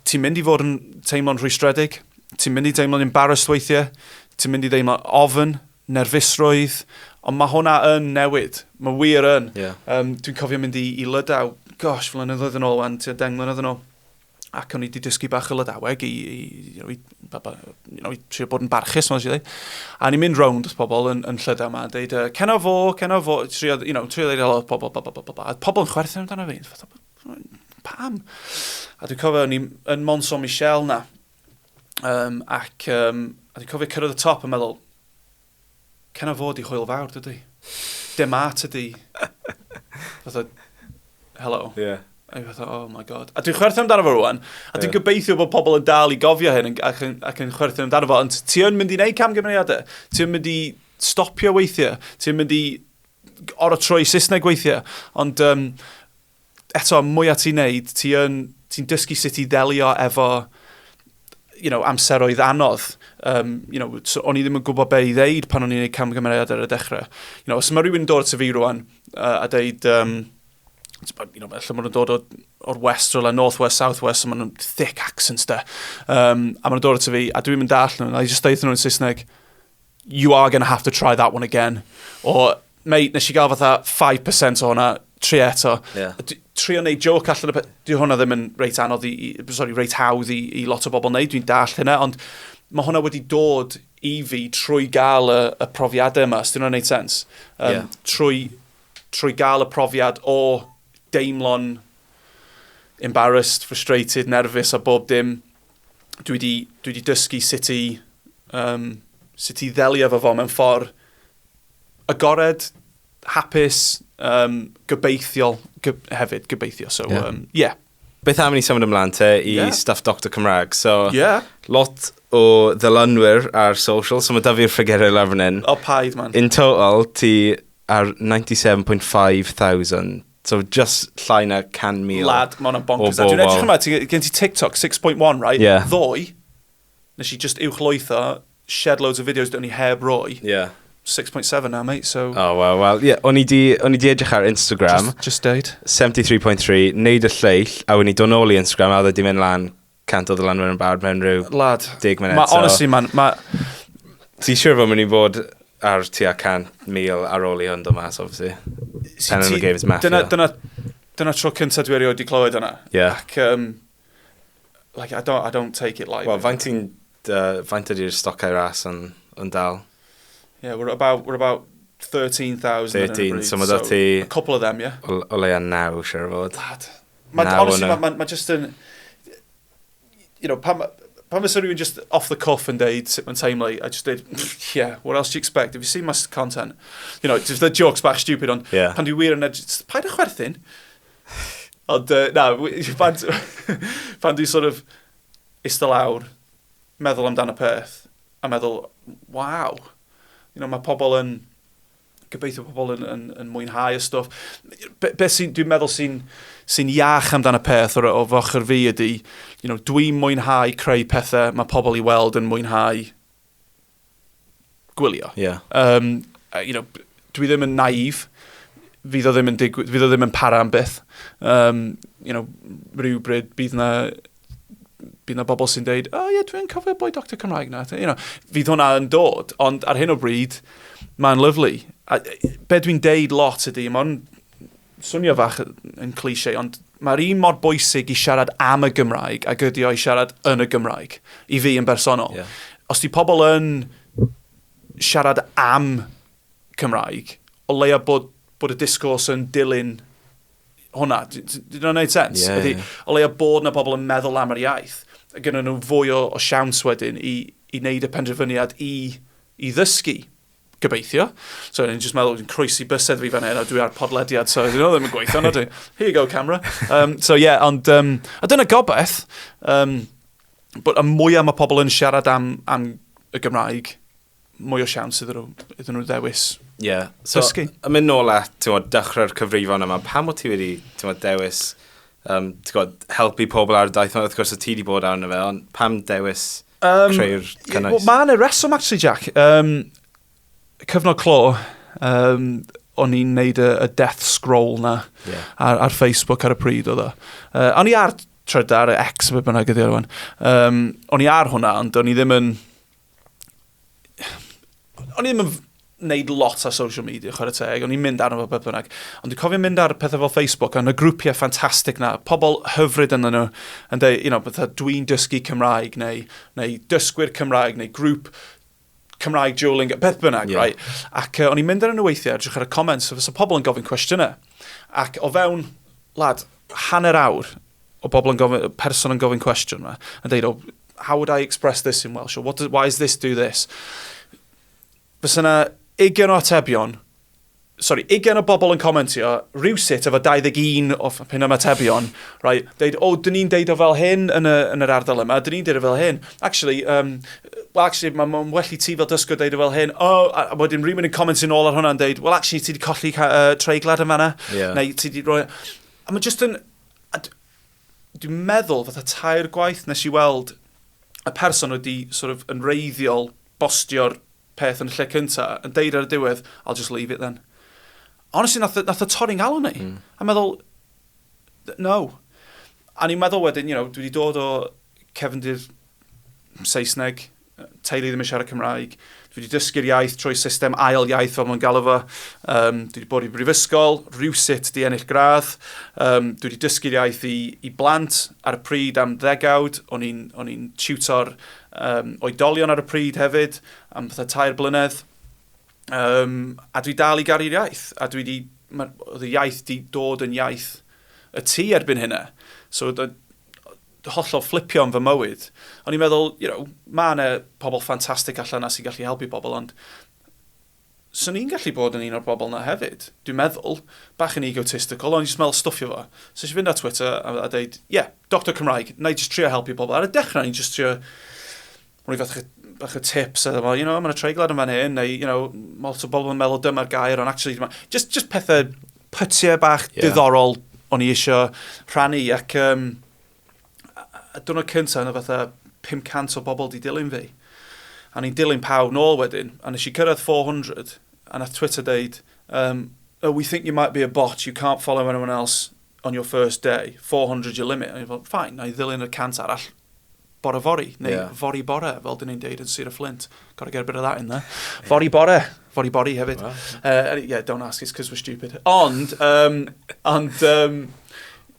ti'n mynd i fod yn teimlo'n rhwystredig, ti'n mynd i teimlo'n embarrassed weithiau, ti'n mynd i teimlo ofyn, nerfusrwydd, ond mae hwnna yn newid. Mae wir yn. Dwi'n cofio mynd i Lydaw, flynyddoedd yn ôl, tua 10 mlynedd yn ôl. Ac o'n i wedi dysgu bach o Lydaweg i trio bod yn barchus, mae'n siarad. A ni'n mynd rownd wrth pobl yn Llydaw yma, deud, cenno fo, trio deud helo pobl, a pobl yn chwerthin amdano fi. Pam? A dwi'n cofio yn Mont Saint-Michel na, a dwi'n cofio cyrraedd y top yn meddwl, cenno fo di hwyl fawr, dydy? Dim at ydy. Fatha, hello. A fatha, oh my god. A dwi'n chwerthin amdano fo rwan, a dwi'n gobeithio bod pobl yn dal i gofio hyn ac yn chwerthin amdano fo, ond ti yn mynd i wneud camgymeriadau, ti yn mynd i stopio weithiau, ti yn mynd i oro troi Saesneg weithiau, ond eto, mwyaf ti'n neud, ti'n dysgu sut i ddelio efo amseroedd anodd. So o'n i ddim yn gwybod be i ddeud pan o'n i'n gwneud camgymeriad ar y dechrau. Os mae rhywun yn dod at y fi rwan a deud, lle maen nhw'n dod o'r west, o'r north west, south west, a maen nhw'n thick accents da. A maen nhw'n dod at y fi, a dwi'n mynd all nhw, a I just deud nhw'n Saesneg, you are going to have to try that one again. O, mate, nes i gael fatha 5% o hwnna, tri eto. Trio neud joke allan y peth, di hwnna ddim yn reit anodd reit hawdd i lot o bobl neud, dwi'n dall hynna, ond mae hwnna wedi dod i fi trwy gael y profiadau yma, os dyn nhw'n neud sens. Trwy gael y profiad o deimlo'n embarrassed, frustrated, nervous a bob dim, dwi wedi dysgu sut i ddelio efo fo mewn ffordd agored, hapus, gobeithiol hefyd, gobeithio. So, Beth am ni symud ymlaen te i stuff Doctor Cymraeg? So, lot o ddilynwyr ar social, so mae da fi'r ffigurau lawr fan hyn. O, paid, man. In total, ti ar 97,500. So, just llai na 100,000. Lad, mae hwnna'n bonkers. Dwi'n edrych yma, gen ti TikTok, 6.1, right? Ddoe, nes i just uwchlwytho, shed loads of videos do'n i heb roi. 6.7 now, mate, so... Oh, well, o'n i di edrych ar Instagram. Just deud. 73.3, neud y lleill, a o'n i dod nôl i Instagram, a oedd di mynd lan 100 o ddilynwyr yn barod mewn rhyw 10 munud. Honestly, man, Ti siwr fod mynd i bod ar tua 100,000 ar ôl i hwn do mas, obviously. Pen yn y game is math. Dyna tro cyntaf dwi erioed wedi clywed yna. Ac, like, I don't take it lightly. Wel, faint ydy'r stocau ras yn dal? Yeah, we're about 13,000. 13, so mae ti... A couple of them, yeah. O leia 9, siwr o fod. Lad. Honestly, mae just yn... You know, pan fysa rhywun just off the cuff and deud sut mae'n teimlo, I just did, yeah, what else do you expect? Have you seen my content? You know, just the jokes bach stupid on, pan dwi wir yn edrych, paid â chwerthin. Ond, pan dwi sort of ista lawr, meddwl amdan y peth, a meddwl, wow, you know, mae pobl yn, gobeithio pobl yn mwynhau y stwff. Beth dwi'n meddwl sy'n iach amdan y peth o fochr fi ydy, you know, dwi'n mwynhau creu pethau mae pobl i weld yn mwynhau gwylio. Yeah. You know, dwi ddim yn naif, fydd o ddim yn para am byth. You know, rhywbryd bydd na bobl sy'n deud, oh yeah, dwi'n cofio boi Doctor Cymraeg na. You know, fydd hwnna yn dod, ond ar hyn o bryd, mae'n lyflu. Be dwi'n deud lot ydy, mae'n swnio fach yn cliché, ond mae'r un mor bwysig i siarad am y Gymraeg ac ydy o i siarad yn y Gymraeg, i fi yn bersonol. Yeah. Os di pobl yn siarad am Cymraeg, o leia bod y disgwrs yn dilyn hwnna. Did hwnna'n neud sens? Yeah. O leia bod na bobl yn meddwl am yr iaith, a gyda nhw fwy o siawns wedyn i wneud y penderfyniad i ddysgu. Gobeithio. So, ni'n just meddwl, croesi bysedd fi fan hyn, a dwi ar podlediad, so dyn nhw ddim yn gweithio, na dwi. Here you go, camera. So, yeah, ond, a dyna gobeth, but a mwy am y pobl yn siarad am y Gymraeg, mwy o siawns iddyn nhw ddewis. Yeah. So, dysgu. Yn mynd nôl at, dechrau'r cyfrifon yma, pam o ti wedi, dewis, helpu pobl ar y daith, wrth gwrs o ti wedi bod arno fe, ond pam dewis creu'r cynnwys? Well, mae'n y reswm, actually, Jack. Cyfnod clo, o'n i'n neud y death scroll na ar Facebook ar y pryd o dda. O'n i ar Trydar, X, be bynnag ydi arwan. O'n i ar hwnna, ond o'n i ddim yn neud lot ar social media, chwarae teg. O'n i'n mynd arno fo beth bynnag. Ond dwi'n cofio mynd ar pethau fel Facebook, yn y grwpiau ffantastig na, pobl hyfryd yn nhw, yn dweud, you know, bethau dwi'n dysgu Cymraeg, neu dysgu'r Cymraeg, neu grŵp Cymraeg dueling, beth bynnag, right? Ac o'n i'n mynd ar y weithiau, edrych ar y comments, so pobl yn gofyn cwestiynau. Ac o fewn, lad, hanner awr o bobl yn gofyn, person yn gofyn cwestiwn yma, yn dweud, oh, how would I express this in Welsh? Or why does this do this? Fes yna 20 o atebion, 20 o bobl yn commentio, rhywsut efo 21 o pyn am atebion, right? Deud, dyn ni'n deud o fel hyn yn yr ardal yma, dyn ni'n deud o fel hyn. Actually, mae'n well i ti fel dysgu'r deud o fel hyn. A wedyn rhywun yn commentio nôl ar hwnna yn deud, well, actually, ti wedi colli treiglad yn fanna. Neu ti wedi rhoi... A mae'n just yn... Dwi'n meddwl fatha tair gwaith nes i weld y person wedi sort of yn reiddiol bostio'r peth yn lle cynta, yn deud ar y diwedd, I'll just leave it then. Honestly, nath y torri'n galw ni. A meddwl, no. A ni'n meddwl wedyn, you know, dwi wedi dod o cefndir Saesneg, teulu ddim yn siarad Cymraeg. Dwi wedi dysgu'r iaith trwy system ail iaith fel mae'n galw fo. Dwi wedi bod i brifysgol, rhywsut di ennill gradd. Dwi wedi dysgu'r iaith i blant ar y pryd am 10 O'n i'n tiwtor oedolion ar y pryd hefyd, am fatha 2 blynedd. A dwi dal i garu'r iaith. A oedd y iaith di dod yn iaith y tu erbyn hynna. So, hollol flipio am fy mywyd. O'n i'n meddwl, you know, mae yna pobl ffantastig allan na sy'n gallu helpu pobl, ond so ni'n gallu bod yn un o'r bobl na hefyd. Dwi'n meddwl, bach yn egotistical, ond i'n smell stwffio fo. So eisiau fynd ar Twitter a dweud, yeah, Doctor Cymraeg, na i just trio helpu pobl. Ar y dechrau, ni'n just trio, mwyn i bach o tips, a you know, mae'n treiglad yn fan hyn, neu, you know, lot o bobl yn meddwl dyma'r gair, ond actually, just pethau pytiau bach diddorol o'n i eisiau rhannu, ac a dwrnod cyntaf yna fatha 500 o bobl di dilyn fi. A ni'n dilyn pawb nôl wedyn, a nes i cyrraedd 400, a nath Twitter deud, oh, we think you might be a bot, you can't follow anyone else on your first day, 400 your limit. A ni'n fod, fine, na i ddilyn y 100 arall bore fori, neu fori bore, fel dyn ni'n deud yn Sir y Flint. Gotta get a bit of that in there. Fori bore hefyd. Wow. Yeah, don't ask, it's because we're stupid. Ond,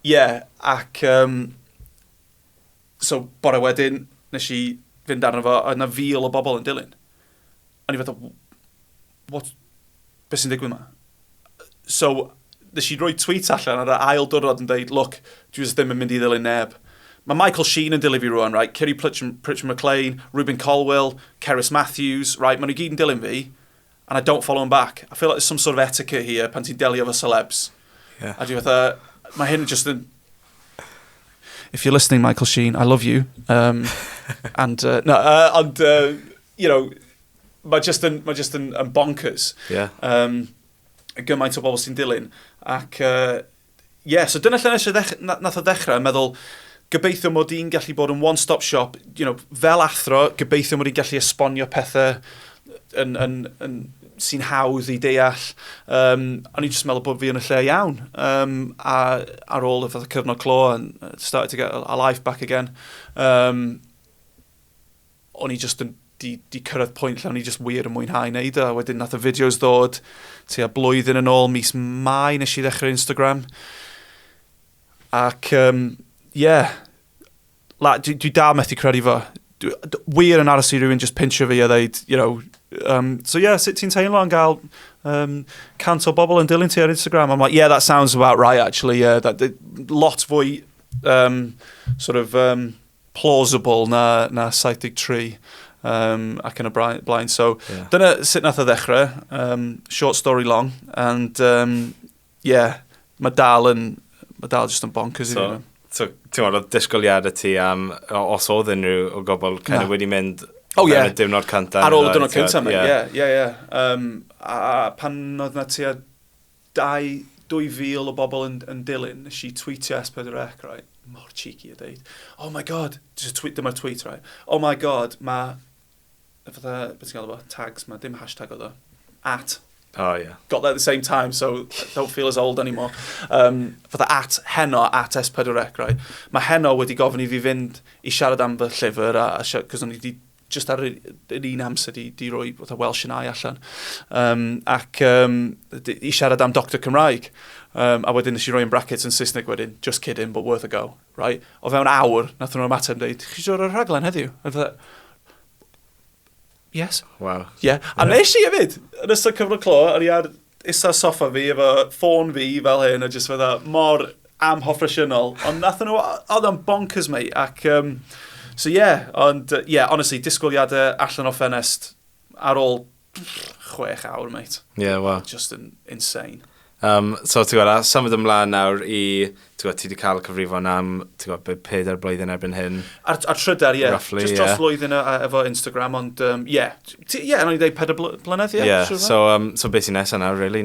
yeah, ac... so bore wedyn, nes i fynd arno fo, a yna fil o bobl yn dilyn. A ni fatha, beth sy'n digwydd yma? So, nes i roi tweet allan ar y ail diwrnod yn dweud, look, dwi ddim yn mynd i ddilyn neb. Mae Michael Sheen yn dilyn fi rwan, right? Kiri Pritchard-McLean, Ruben Colwell, Cerys Matthews, right? Maen nhw gyd yn dilyn fi, and I don't follow them back. I feel like there's some sort of etiquette here pan ti'n delio efo celebs. Yeah. A dwi fatha, mae hyn just yn... If you're listening, Michael Sheen, I love you. You know, mae just yn bonkers. Yeah. Gymaint o bobl sy'n dilyn. Ac, so dyna lle nath o dechrau, meddwl, gobeithio mod i'n gallu bod yn one-stop shop, you know, fel athro, gobeithio mod i'n gallu esbonio pethau sy'n hawdd i deall. O'n i'n just meddwl bod fi yn y lle iawn. A ar ôl y fath o cyfnod clo, and started to get a life back again. O'n i just yn di cyrraedd pwynt lle o'n i just wir yn mwynhau neud o. Wedyn nath y fideos ddod tua blwyddyn yn ôl, mis Mai nes i ddechrau Instagram. Ac, dwi da methu credu fo. Wir yn aros i rhywun just pincho fi a ddeud, you know, sut ti'n teimlo yn gael cant o bobl yn dilyn ti ar Instagram? I'm like, yeah, that sounds about right, actually. Yeah, lot fwy plausible na 73 ac yn y blaen. So, dyna sut nath o ddechrau. Short story long. And, mae dal just yn bonkers i fi. So, ti'n meddwl, disgwyliadau ti am, os oedd unrhyw o gobl wedi mynd y diwrnod cynta? Ar ôl y diwrnod cynta, ie. A pan oedd na tua 2,000 o bobl yn dilyn, nes i tweetio S4C, right? Mor cheeky a dweud, oh my god, dyma'r tweet, right? Oh my god, beth ti'n gael o, tags, dim hashtag o ddo, at. Oh, yeah. Got there at the same time, so don't feel as old anymore. At heno, at S4C, right? Mae heno wedi gofyn i fi fynd i siarad am fy llyfr, cos o'n i wedi just ar yr un amser di roi Welsh yn ai allan. I siarad am Doctor Cymraeg. A wedyn nes i roi yn brackets yn Saesneg wedyn, just kidding, but worth a go, right? O fewn awr, nath nhw'n ymateb yn dweud, chi siwr o'r rhaglen heddiw? Yes. Wow. Yeah. A nes i hefyd, yn ystod cyfnod clo, o'n i ar isa soffa fi efo ffôn fi fel hyn, a just fydda mor amhoffresiynol. Ond nath nhw, oedd yn bonkers, mate. Ac, honestly, disgwyliadau allan o ffenest ar ôl 6 awr, mate. Yeah, wow. Just insane. So, ti'n gwybod, symud ymlaen nawr i, ti wedi cael cyfrifon am, ti'n gwybod, 4 blwyddyn erbyn hyn? Ar Trydar, ie. Roughly, just dros blwyddyn efo Instagram, ond, o'n i'n dweud 4 blynedd, ie. Yeah, so beth sy'n nesaf nawr, really?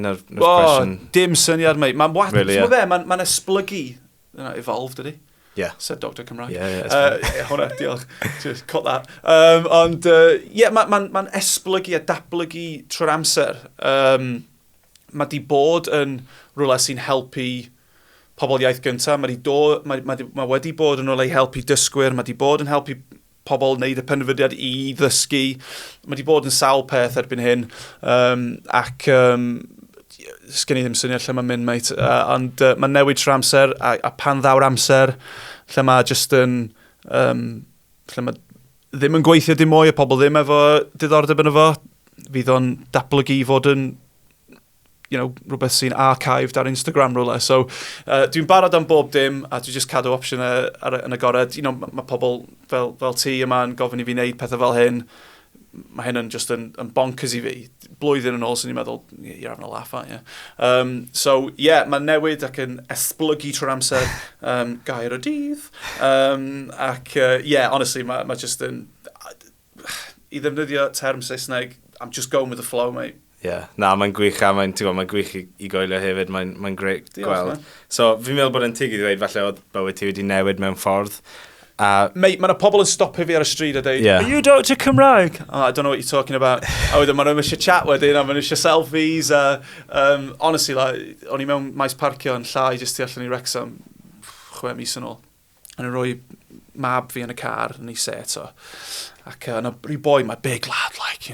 Dim syniad, mate. Mae'n esblygu, evolved, ydy? Yeah. Said Doctor Cymraeg. Yeah. Hwna, diolch. Just cut that. Ond, mae'n esblygu a datblygu trwy'r amser. Mae di bod yn rhywle sy'n helpu pobl iaith gyntaf. Mae wedi bod yn rhywle i helpu dysgu'r. Mae di bod yn helpu pobl wneud y penfydiad i ddysgu. Mae di bod yn sawl peth erbyn hyn. Sgen i ddim syniad lle mae'n mynd, mate. Ond mae'n newid trwy'r amser, a pan ddaw'r amser, lle mae just yn... lle mae ddim yn gweithio dim mwy, a pobl ddim efo diddordeb yn efo. Fydd o'n datblygu i fod yn rhywbeth sy'n archived ar Instagram rhywle. So, dwi'n barod am bob dim, a dwi'n just cadw opsiwn yn agored. Mae pobl fel ti yma yn gofyn i fi wneud pethau fel hyn. Mae hyn yn just yn bonkers i fi. Blwyddyn yn ôl, sy'n ni'n meddwl, you're having a laugh, aren't you? Mae'n newid ac yn esblygu trwy'r amser gair o dydd. Honestly, mae just yn... I ddefnyddio term Saesneg, I'm just going with the flow, mate. Mae'n gwych a mae'n gwych i goelio hefyd, mae'n greu gweld. So, fi'n meddwl bod yn tig i ddweud falle oedd bywyd ti wedi newid mewn ffordd. Mate, mae yna pobl yn stopio fi ar y stryd a dweud, are you Doctor Cymraeg? I don't know what you're talking about. A wedyn, maen nhw'n eisiau chat wedyn, a maen nhw'n eisiau selfies. Honestly, o'n i mewn maes parcio yn llai jyst tu allan i Wrexham 6 mis yn ôl. A nhw'n rhoi mab fi yn y car yn ei seto. Ac yna rhyw boi, my big lad, like,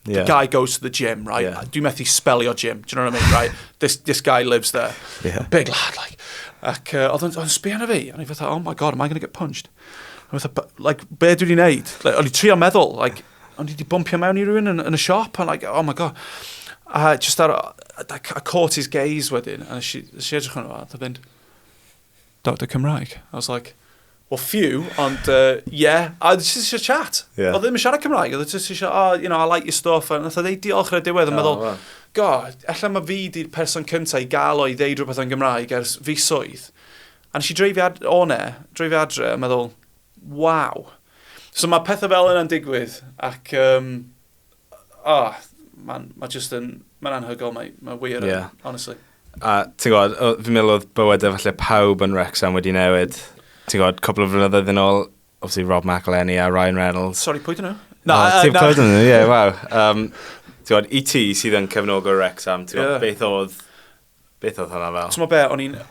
the guy goes to the gym, right? Dwi'n methu spelio gym, do you know what I mean, right? This guy lives there. Big lad, like. Ac oedd o'n sbio na fi, a ni fatha, oh my god, am I going to get punched? A fatha, like, be dwi wedi wneud? Like, o'n i trio meddwl, like, o'n i wedi bumpio mewn i rhywun yn y siop, and like, oh my god. A just I caught his gaze wedyn, and she edrych yn o, a fynd, Doctor Cymraeg. I was like, well, few, ond, yeah, a just eisiau chat. Oedd ddim yn siarad Cymraeg, oedd just eisiau, oh, you know, I like your stuff, and oedd ei diolch ar y diwedd, yn meddwl, god, ella mae fi di'r person cyntaf i gael o'i ddeud rhywbeth yn Gymraeg ers fi swydd. A nes i dreifio adre, a meddwl, waw. So mae pethau fel yna'n digwydd, ac, mae just yn, mae'n anhygol, mae wir, honestly. A ti'n gwybod, fi'n meddwl oedd bywydau falle pawb yn Wrexham wedi newid. Ti'n gwybod, cwbl o flynyddoedd yn ôl, obviously Rob McElhenney a Ryan Reynolds. Sorry, pwy dyn nhw? Ti'n clywed nhw, ie, waw. Ti'n gwybod, i ti sydd yn cefnogol Wrexham, ti'n gwybod, beth oedd hwnna fel? Ti'n gwybod be,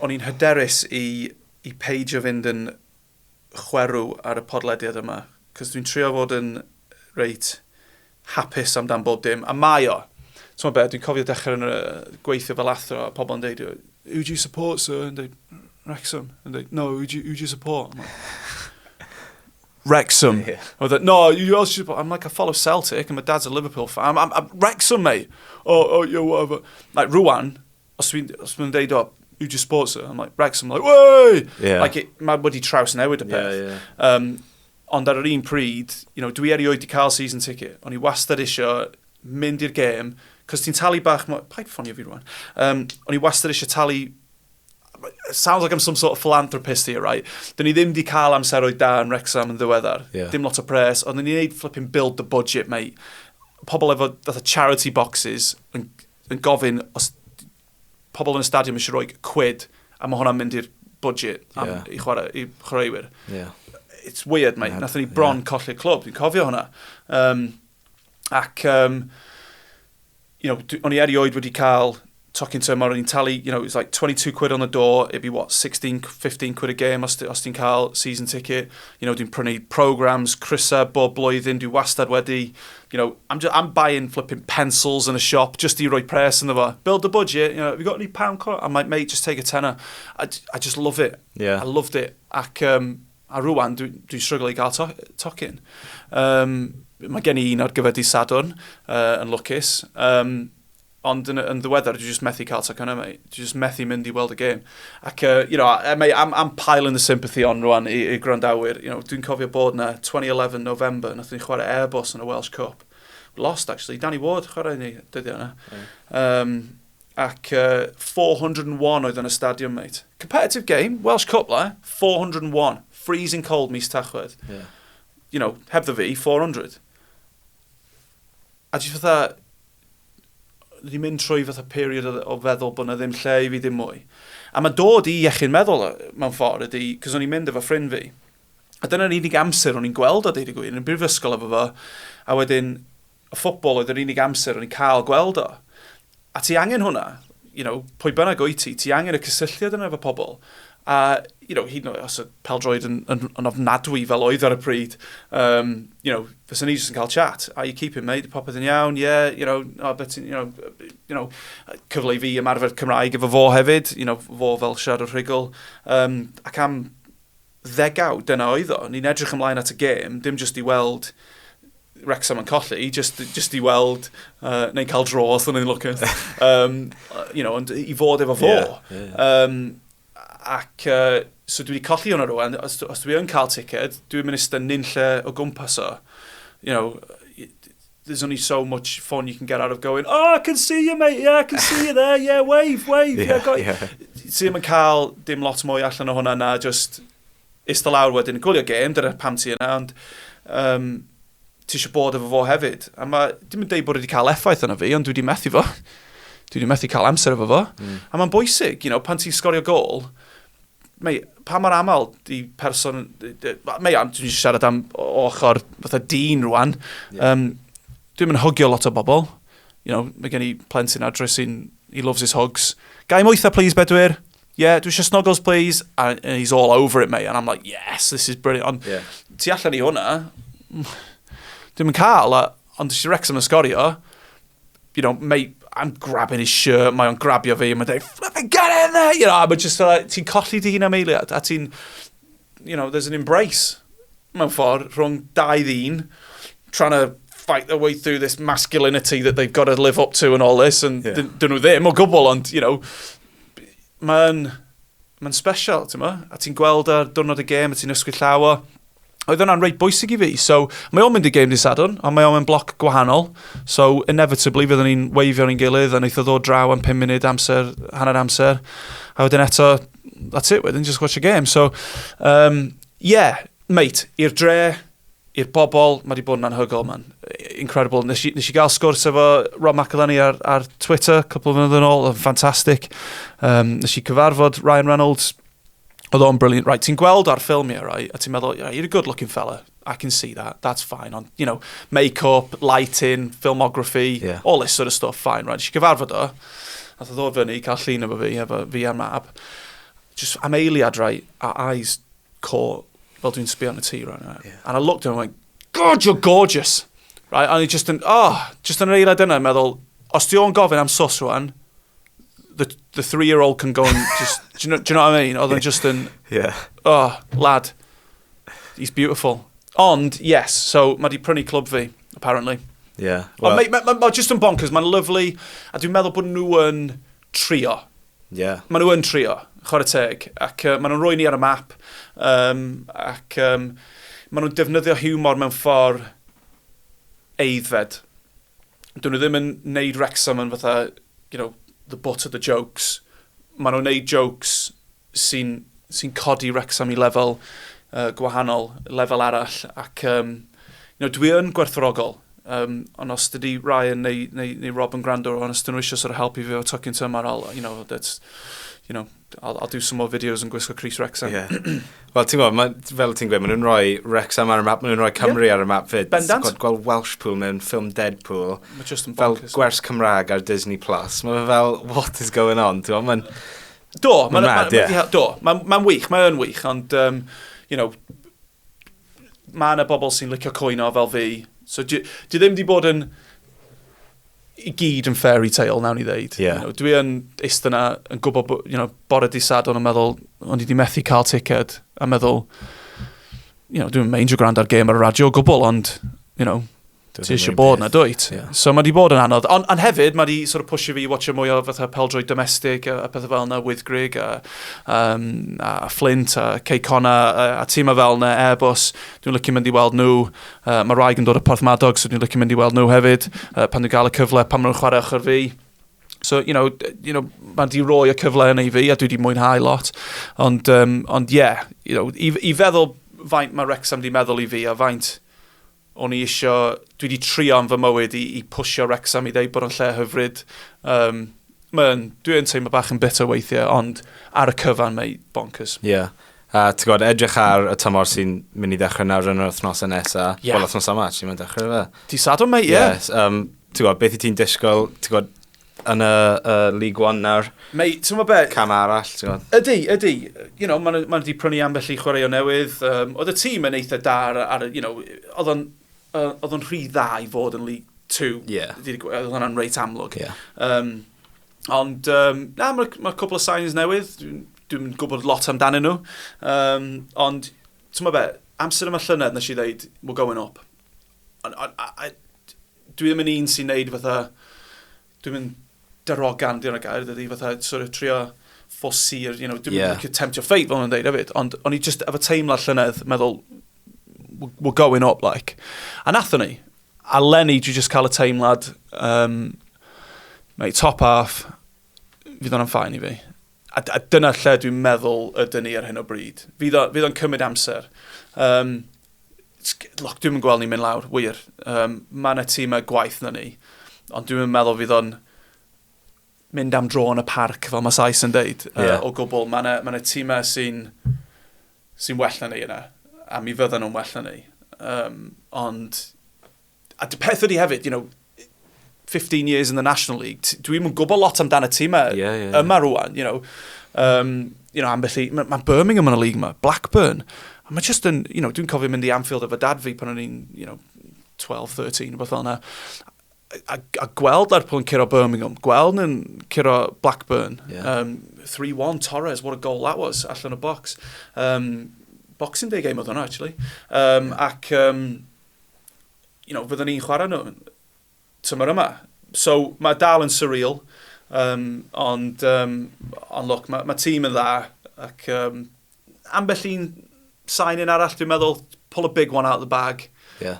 o'n i'n hyderus i peidio fynd yn chwerw ar y podlediad yma, cos dwi'n trio fod yn reit hapus amdan bob dim, a mae o. Ti'n gwybod be, dwi'n cofio dechrau yn gweithio fel athro, a pobl yn deud, who do you support, sir? And deud, Wrexham. And they, no, who do you support? I'm like, Wrexham. Yeah. No, you also support. I'm like, I follow Celtic, and my dad's a Liverpool fan. I'm Wrexham, mate. Oh, yeah, whatever. Like, Rwan, os dwi'n deud, who do you support, sir? I'm like, Wrexham. I'm like, way! Yeah. Like, mae wedi traws newid y peth. Yeah. Ond ar yr un pryd, you know, dwi erioed di cael season ticket. O'n i wastad isio mynd i'r gêm, cos ti'n talu bach... Paid ffonio fi rwan. O'n i wastad isio talu... It sounds like I'm some sort of philanthropist here, right? Dyn ni ddim di cael amseroedd da yn Wrexham yn ddiweddar. Yeah. Dim lot o pres. Ond ni wneud flipping build the budget, mate. Pobl efo charity boxes yn gofyn os pobl yn y stadiwm eisiau rhoi quid a mae hwnna'n mynd i'r budget i chwaraewyr. Yeah. It's weird, mate. Nathon ni bron colli'r clwb. Dwi'n cofio hwnna. You know, o'n i erioed wedi cael tocyn tymor, o'n i'n talu, you know, it was like 22 quid on the door, it'd be what, 16, 15 quid a game os ti'n cael season ticket. You know, dwi'n prynu programs, crysa, bob blwyddyn, dwi wastad wedi, you know, I'm buying flipping pencils in a shop just i roi pres yn efo. Build the budget, you know, have you got any pound coin? I'm like, mate, just take a tenner. I just love it. Yeah. I loved it. Ac, a rwan, dwi'n struggle i gael tocyn. Mae gen i un ar gyfer dydd Sadwrn yn lwcus. Ond yn ddiweddar, dwi just methu cael tocyn yma, mate. Dwi just methu mynd i weld y game. Ac, you know, mate, I'm piling the sympathy on rwan i grandawyr. You know, dwi'n cofio bod na 2011 November, nath ni'n chwarae Airbus yn y Welsh Cup. Lost, actually. Danny Ward chwarae ni, dyddio yna. Ac 401 oedd yn y stadium, mate. Competitive game, Welsh Cup, 401. Freezing cold mis Tachwedd. Yeah. You know, heb the fi, 400. A just fatha, ni'n mynd trwy fatha period o feddwl bod na ddim lle i fi ddim mwy. A mae dod i iechyn meddwl mewn ffordd ydy, cos o'n i'n mynd efo ffrind fi. A dyna'r unig amser o'n i'n gweld o deud y gwir, yn y brifysgol efo fo. A wedyn, y ffwtbol oedd yr unig amser o'n i'n cael gweld o. A ti angen hwnna, you know, pwy bynnag o'i ti angen y cysylltiad yna efo pobl. A, you know, hyd yn oed os y pêl-droed yn ofnadwy fel oedd ar y pryd, you know, fysa ni jyst yn cael chat. Are you keeping, mate? Popeth yn iawn? Yeah, you know, cyfle i fi ymarfer Cymraeg efo fo hefyd, you know, fo fel siarad o'r rhugl. Ac am ddegawd, dyna oedd o. Ni'n edrych ymlaen at y gêm, dim just i weld Wrexham yn colli, just i weld, neu cael dro os o'n i'n lwcus. You know, ond i fod efo fo. Ac, so dwi wedi colli hwnna rwan, os dwi yn cael ticket, dwi'n mynd ystod nunlle o gwmpas o. You know, there's only so much fun you can get out of going, oh, I can see you, mate, yeah, I can see you there, yeah, wave, yeah, got you. Ti'n mynd cael dim lot mwy allan o hwnna na, just ista lawr wedyn, gwylio game, dyna pam ti yna, ond ti eisiau bod efo fo hefyd. A dim yn deud bod wedi cael effaith yna fi, ond dwi wedi methu fo. Dwi wedi methu cael amser efo fo. A mae'n bwysig, you know, pan ti'n sgorio gol, mei, pa mor aml di person... Mei, dwi'n siarad am ochr fatha dyn rwan. Dwi'n mynd hugio lot o bobl. You know, mae gen I plentyn adre sy'n... He loves his hugs. Gai mwytha, please, Bedwyr. Yeah, dwi eisiau snuggles, please. And he's all over it, mate. And I'm like, yes, this is brilliant. Ond ti allan I hwnna, dwi'n mynd cael, ond dwi'n Wrexham yn sgorio, you know, mate, I'm grabbing his shirt, mae o'n grabio fi, and mae'n dweud, flipping get in yna! You know, mae just fel, ti'n colli di hun am eiliad, a ti'n, you know, there's an embrace, mewn ffordd, rhwng dau ddyn, trying to fight their way through this masculinity that they've got to live up to and all this, and dyn nhw ddim o gwbl, ond, you know, mae'n special, ti'n ma? A ti'n gweld ar diwrnod y gêm, a ti'n ysgwyd llaw o. Oedd hwnna'n reit bwysig i fi, so mae o'n mynd i gêm dydd Sadwrn, ond mae o'n mynd bloc gwahanol, so inevitably fyddwn ni'n weifio ni'n gilydd, a wneud o ddod draw am 5 munud amser, hanner amser, a wedyn eto, that's it, wedyn just watch a game. So, yeah, mate, i'r dre, i'r bobl, mae wedi bod yn anhygol, man. Incredible. Nes i gael sgwrs efo Rob McElhenney ar Twitter, couple of minutes yn ôl, fantastic. Nes i cyfarfod Ryan Reynolds, oedd o'n brilliant. Right, ti'n gweld ar ffilmio, right, a ti'n meddwl, yeah, you're a good-looking fella. I can see that. That's fine. On, you know, make-up, lighting, filmography, all this sort of stuff, fine, right. Nes i cyfarfod o, a ddod fyny, cael llun efo fi ar mab. Just am eiliad, right, a eyes caught, fel dwi'n sbio on y tŷ, right? Yeah. And I looked at him and went, God, you're gorgeous! Right? And he just yn eiliad yna, meddwl, os di o'n gofyn am sus rwan, the 3-year-old can go and just, do you know what I mean? Oedd yn just yn, oh, lad, he's beautiful. Ond, yes, so mae di prynu clwb fi, apparently. Yeah. Well, mae just yn bonkers, mae'n lovely, a dwi'n meddwl bod nhw yn trio. Yeah. Mae nhw yn trio, chwarae teg, ac mae nhw'n rhoi ni ar y map, ac mae nhw'n defnyddio hiwmor mewn ffordd eiddfed. Dyn nhw ddim yn neud Wrexham yn fatha, you know, the butt of the jokes. Mae nhw'n neud jokes sy'n codi Wrexham i lefel gwahanol, lefel arall, ac you know, dwi yn gwerthfawrogol. Ond os dydi Ryan neu Rob yn gwrando, ond os dyn nhw eisiau sort of helpu fi o tocyn tymor, you know, that's, you know, I'll do some more videos yn gwisgo Chris Wrexham. Yeah. Wel, ti'n gwybod, fel ti'n gweud, maen nhw'n rhoi Wrexham ar y map, maen nhw'n rhoi Cymru ar y map fyd. Bendant. Gweld Welsh Pool mewn ffilm Deadpool. Mae just yn fel bonkers. gwers Cymraeg ar Disney Plus. Mae fel, what is going on? Mae'n wych, mae'n wych, ond, you know, mae yna bobl sy'n licio coino fel fi. So, di ddim di bod yn i gyd yn fairy tale, nawn ni ddeud. Yeah. You know, dwi yn eist yna yn gwybod, you know, bore di Sadwrn yn meddwl, ond i di methu cael ticed, a meddwl, you know, dwi'n meindio gwrando ar gêm ar y radio o gwbl, ond, you know, ti eisiau bod na, dwyt. Yeah. So mae di bod yn anodd. Ond hefyd, mae di sort of pusho fi i watcha mwy o fatha pêl-droed domestic, a pethau fel yna, Wythgrig, a Flint, a Ceicona, a tîma fel yna, Airbus. Dwi'n lycu mynd i weld nhw. Mae Raig yn dod o Porthmadog, so dwi'n lycu mynd i weld nhw hefyd. Pan dwi'n gael y cyfle, pan maen nhw'n chwarae ochr fi. So, you know, mae di roi y cyfle yna i fi, a dwi di mwynhau lot. Ond yeah, you know, i feddwl faint mae Wrexham di meddwl i fi, a faint o'n i eisiau, dwi wedi trio am fy mywyd i pwysio Wrexham i ddeud bod yn lle hyfryd. Dwi'n teimlo bach yn bitter weithiau, ond ar y cyfan mae bonkers. Yeah. Ti'n gwybod, edrych ar y tymor sy'n mynd i ddechrau nawr yn yr wythnosau nesaf. Yeah. Wel, wythnos yma, ti'n mynd dechrau fe. Di Sadwrn, mate, yeah. Yes. Ti'n gwybod, beth i ti'n disgwyl, ti'n gwybod, yn y League One nawr. Mate, ti'n gwybod beth? Cam arall, ti'n gwybod. Ydy. You know, ma'n wedi prynu ambell i chwarae o newydd. Oedd y tîm yn eitha da ar you know, oedd o'n rhy dda i fod yn League 2. Yeah. Oedd hwnna'n reit amlwg. Yeah. Ond, mae cwbl o signs newydd. Dwi'n gwybod lot amdanyn nhw. Ond, ti'n gwybod beth? Amser yma llynedd nes i ddeud, we're going up. Dwi ddim yn un sy'n neud fatha, dwi'n mynd darogan, di'n gair, dydy, fatha, sort of trio ffosir, you know, dwi'n mynd tempt your fate, fel nhw'n deud, hefyd. Ond o'n i just, efo teimlad llynedd, meddwl, we're going up, like. A nathon ni, a Lenny, dwi just cael y teimlad, mate, top half, fydd o'n ffain i fi. A dyna lle dwi'n meddwl ydyn ni ar hyn o bryd. Fydd o'n cymryd amser. Look, dwi'n gweld ni'n mynd lawr, wir. Mae yna tîmau gwaith na ni, ond dwi'n meddwl fydd o'n mynd am dro yn y parc, fel mae Sais yn deud, o gwbl. Mae yna tîmau sy'n well na ni yna, a mi fydden nhw'n well na ni. Ond, a peth ydi hefyd, you know, 15 years in the National League, dwi'n gwybod lot amdano tîmau yma rwan, you know, mae Birmingham yn y league yma, Blackburn, a mae just yn, you know, dwi'n cofio mynd i Anfield efo dad fi pan o'n i'n, you know, 12, 13, beth fel yna. a gweld Lerpwl yn curo Birmingham, gweld yn curo Blackburn. Yeah. 3-1 Torres, what a goal that was, allan o box. Boxing Day game oedd hwnna, actually. Fyddwn ni'n chwarae nhw tymor yma. So, mae dal yn surreal, ond look, mae tîm yn dda, ac ambell un sign-in arall, dwi'n meddwl, pull a big one out of the bag. Yeah.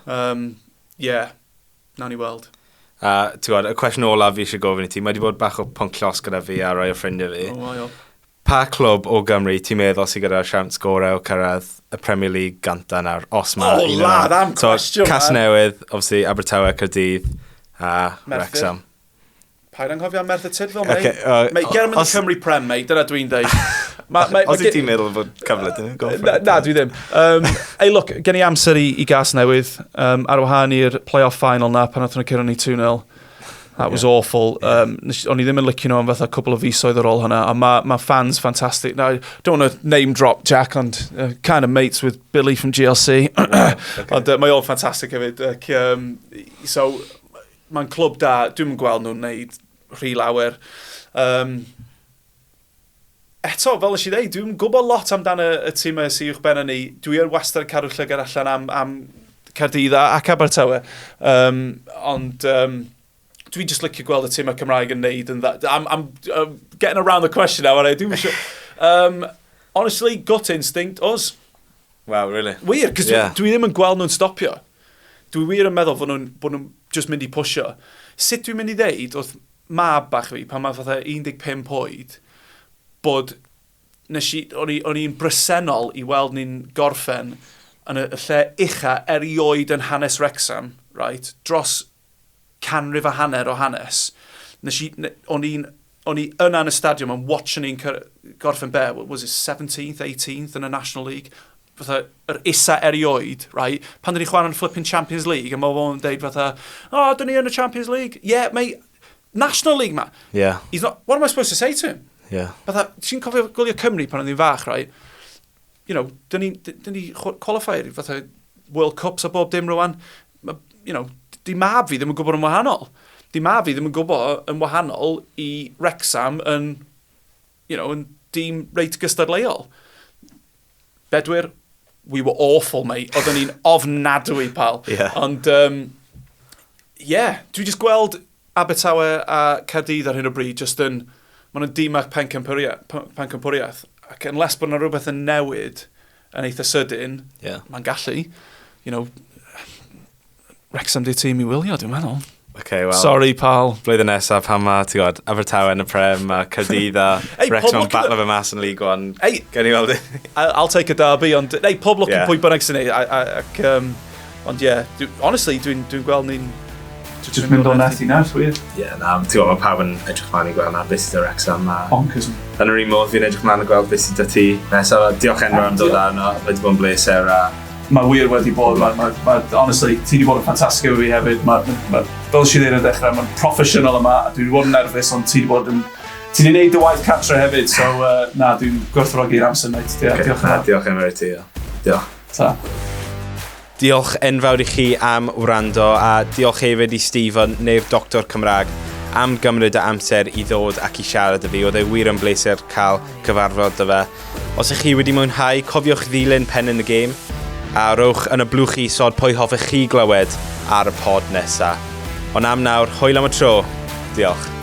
Nawn ni weld. Y cwestiwn olaf fi eisiau gofyn i ti, mae wedi bod bach o pwnc los gyda fi a rai o ffrindiau fi. Pa clwb o Gymru ti'n meddwl sydd gyda'r siawns gorau o cyrraedd y Premier League ganta nawr, os mae un lad, am cwestiwn, Casnewydd, obviously, Abertawe, Caerdydd a Wrexham. Paid anghofio am Merthyr Tydfil, mate. Mate, get him in the Cymru Prem, mate. Dyna dwi'n deud. Os i ti'n meddwl bod cyfle dyn nhw? Na, dwi ddim. Ei, look, gen i amser i Gasnewydd ar wahân i'r play-off final na pan oedden nhw cyrra ni 2-0. That was awful. O'n i ddim yn licio nhw am fatha cwbl o fisoedd ar ôl hynna. A mae fans fantastic. Now, I don't want to name drop Jack, ond kind of mates with Billy from GLC. Ond mae o'n fantastic hefyd. So, mae'n clwb da. Dwi'n gweld nhw'n neud rhy lawer. Eto, fel ys i ddeud, dwi'n gwybod lot amdano y tîm sy'n uwch ben ni. Dwi'n wastad yn cadw llygad allan am Caerdydd ac Abertawe. Ond dwi'n just licio gweld y tîm Cymraeg yn neud. I'm getting around the question now, aren't I? Dwi'n sure. Honestly, gut instinct, us. Wow, really? Wir, cos dwi ddim yn gweld nhw'n stopio. Dwi wir yn meddwl bod nhw'n just mynd i pwysio. Sut dwi'n mynd i ddeud, oedd mab bach fi, pan mae fatha 15 oed, bod o'n i'n bresennol i weld ni'n gorffen yn y lle ucha erioed yn hanes Wrexham, right? Dros canrif a hanner o hanes. O'n i yna yn y stadiwm yn watching ni'n gorffen be, was it 17th, 18th in the National League? Fatha, yr isa erioed, right? Pan dyn ni chwarae yn flipping Champions League, a mae fo'n deud fatha, dyn ni yn y Champions League? Yeah, mate, National League, ma. Yeah. He's not, what am I supposed to say to him? Yeah. Fatha, ti'n cofio gwylio Cymru pan oedd ni'n fach, right? Dyn ni qualifier, fatha, World Cups a bob dim rwan. Di mab fi ddim yn gwybod yn wahanol. Di mab fi ddim yn gwybod yn wahanol i Wrexham yn dîm reit gystadleuol. Bedwyr, we were awful, mate. Oedden ni'n ofnadwy, pal. Yeah. Ond, dwi just gweld Abertawe a Caerdydd ar hyn o bryd, just yn, maen nhw'n dîmach pencampwriaeth. Ac unless bod yna rhywbeth yn newid yn eitha sydyn, mae'n gallu. Wrexham di tîm i wylio, dwi'n meddwl. Okay, well, sorry, pal. Blwyddyn nesaf, pan mae, ti'n gwybod, Abertawe yn y Prem, a Caerdydd a Wrexham yn battle of a mass yn League One. Gen i weld i. I'll take a derby, ond pob lwc yn pwy bynnag sy'n ei. Ond honestly, dwi'n gweld ni'n... Just mynd o'n ethi nawr, wir? Ti'n gwybod, mae pawb yn edrych mlaen i gweld na beth sydd o Wrexham. Bonkers. Yn yr un modd, fi'n edrych mlaen i gweld beth sydd o ti. Nesaf, diolch enw am dod arno, wedi bod yn bleser a... Mae wir wedi bod, honestly, ti wedi bod yn ffantastig efo fi hefyd. Fel si ddyn yn dechrau, mae'n professional yma, a dwi wedi bod yn nerfus, ond ti wedi bod yn... Ti wedi gwneud dy waith cartre hefyd, so dwi'n gwerthfawrogi'r amser, mate. Diolch yn fawr. Diolch yn fawr i ti, diolch. Ta. Diolch enfawr i chi am wrando, a diolch hefyd i Stephen, neu'r Doctor Cymraeg, am gymryd y amser i ddod ac i siarad y fi. Oedd e wir yn bleser cael cyfarfod dy fe. Os ych chi wedi mwynhau, cofiwch ddilyn pen in the game, a rowch yn y blwch i sod pwy hoffech chi glywed ar y pod nesaf. Ond am nawr, hwyl am y tro. Diolch.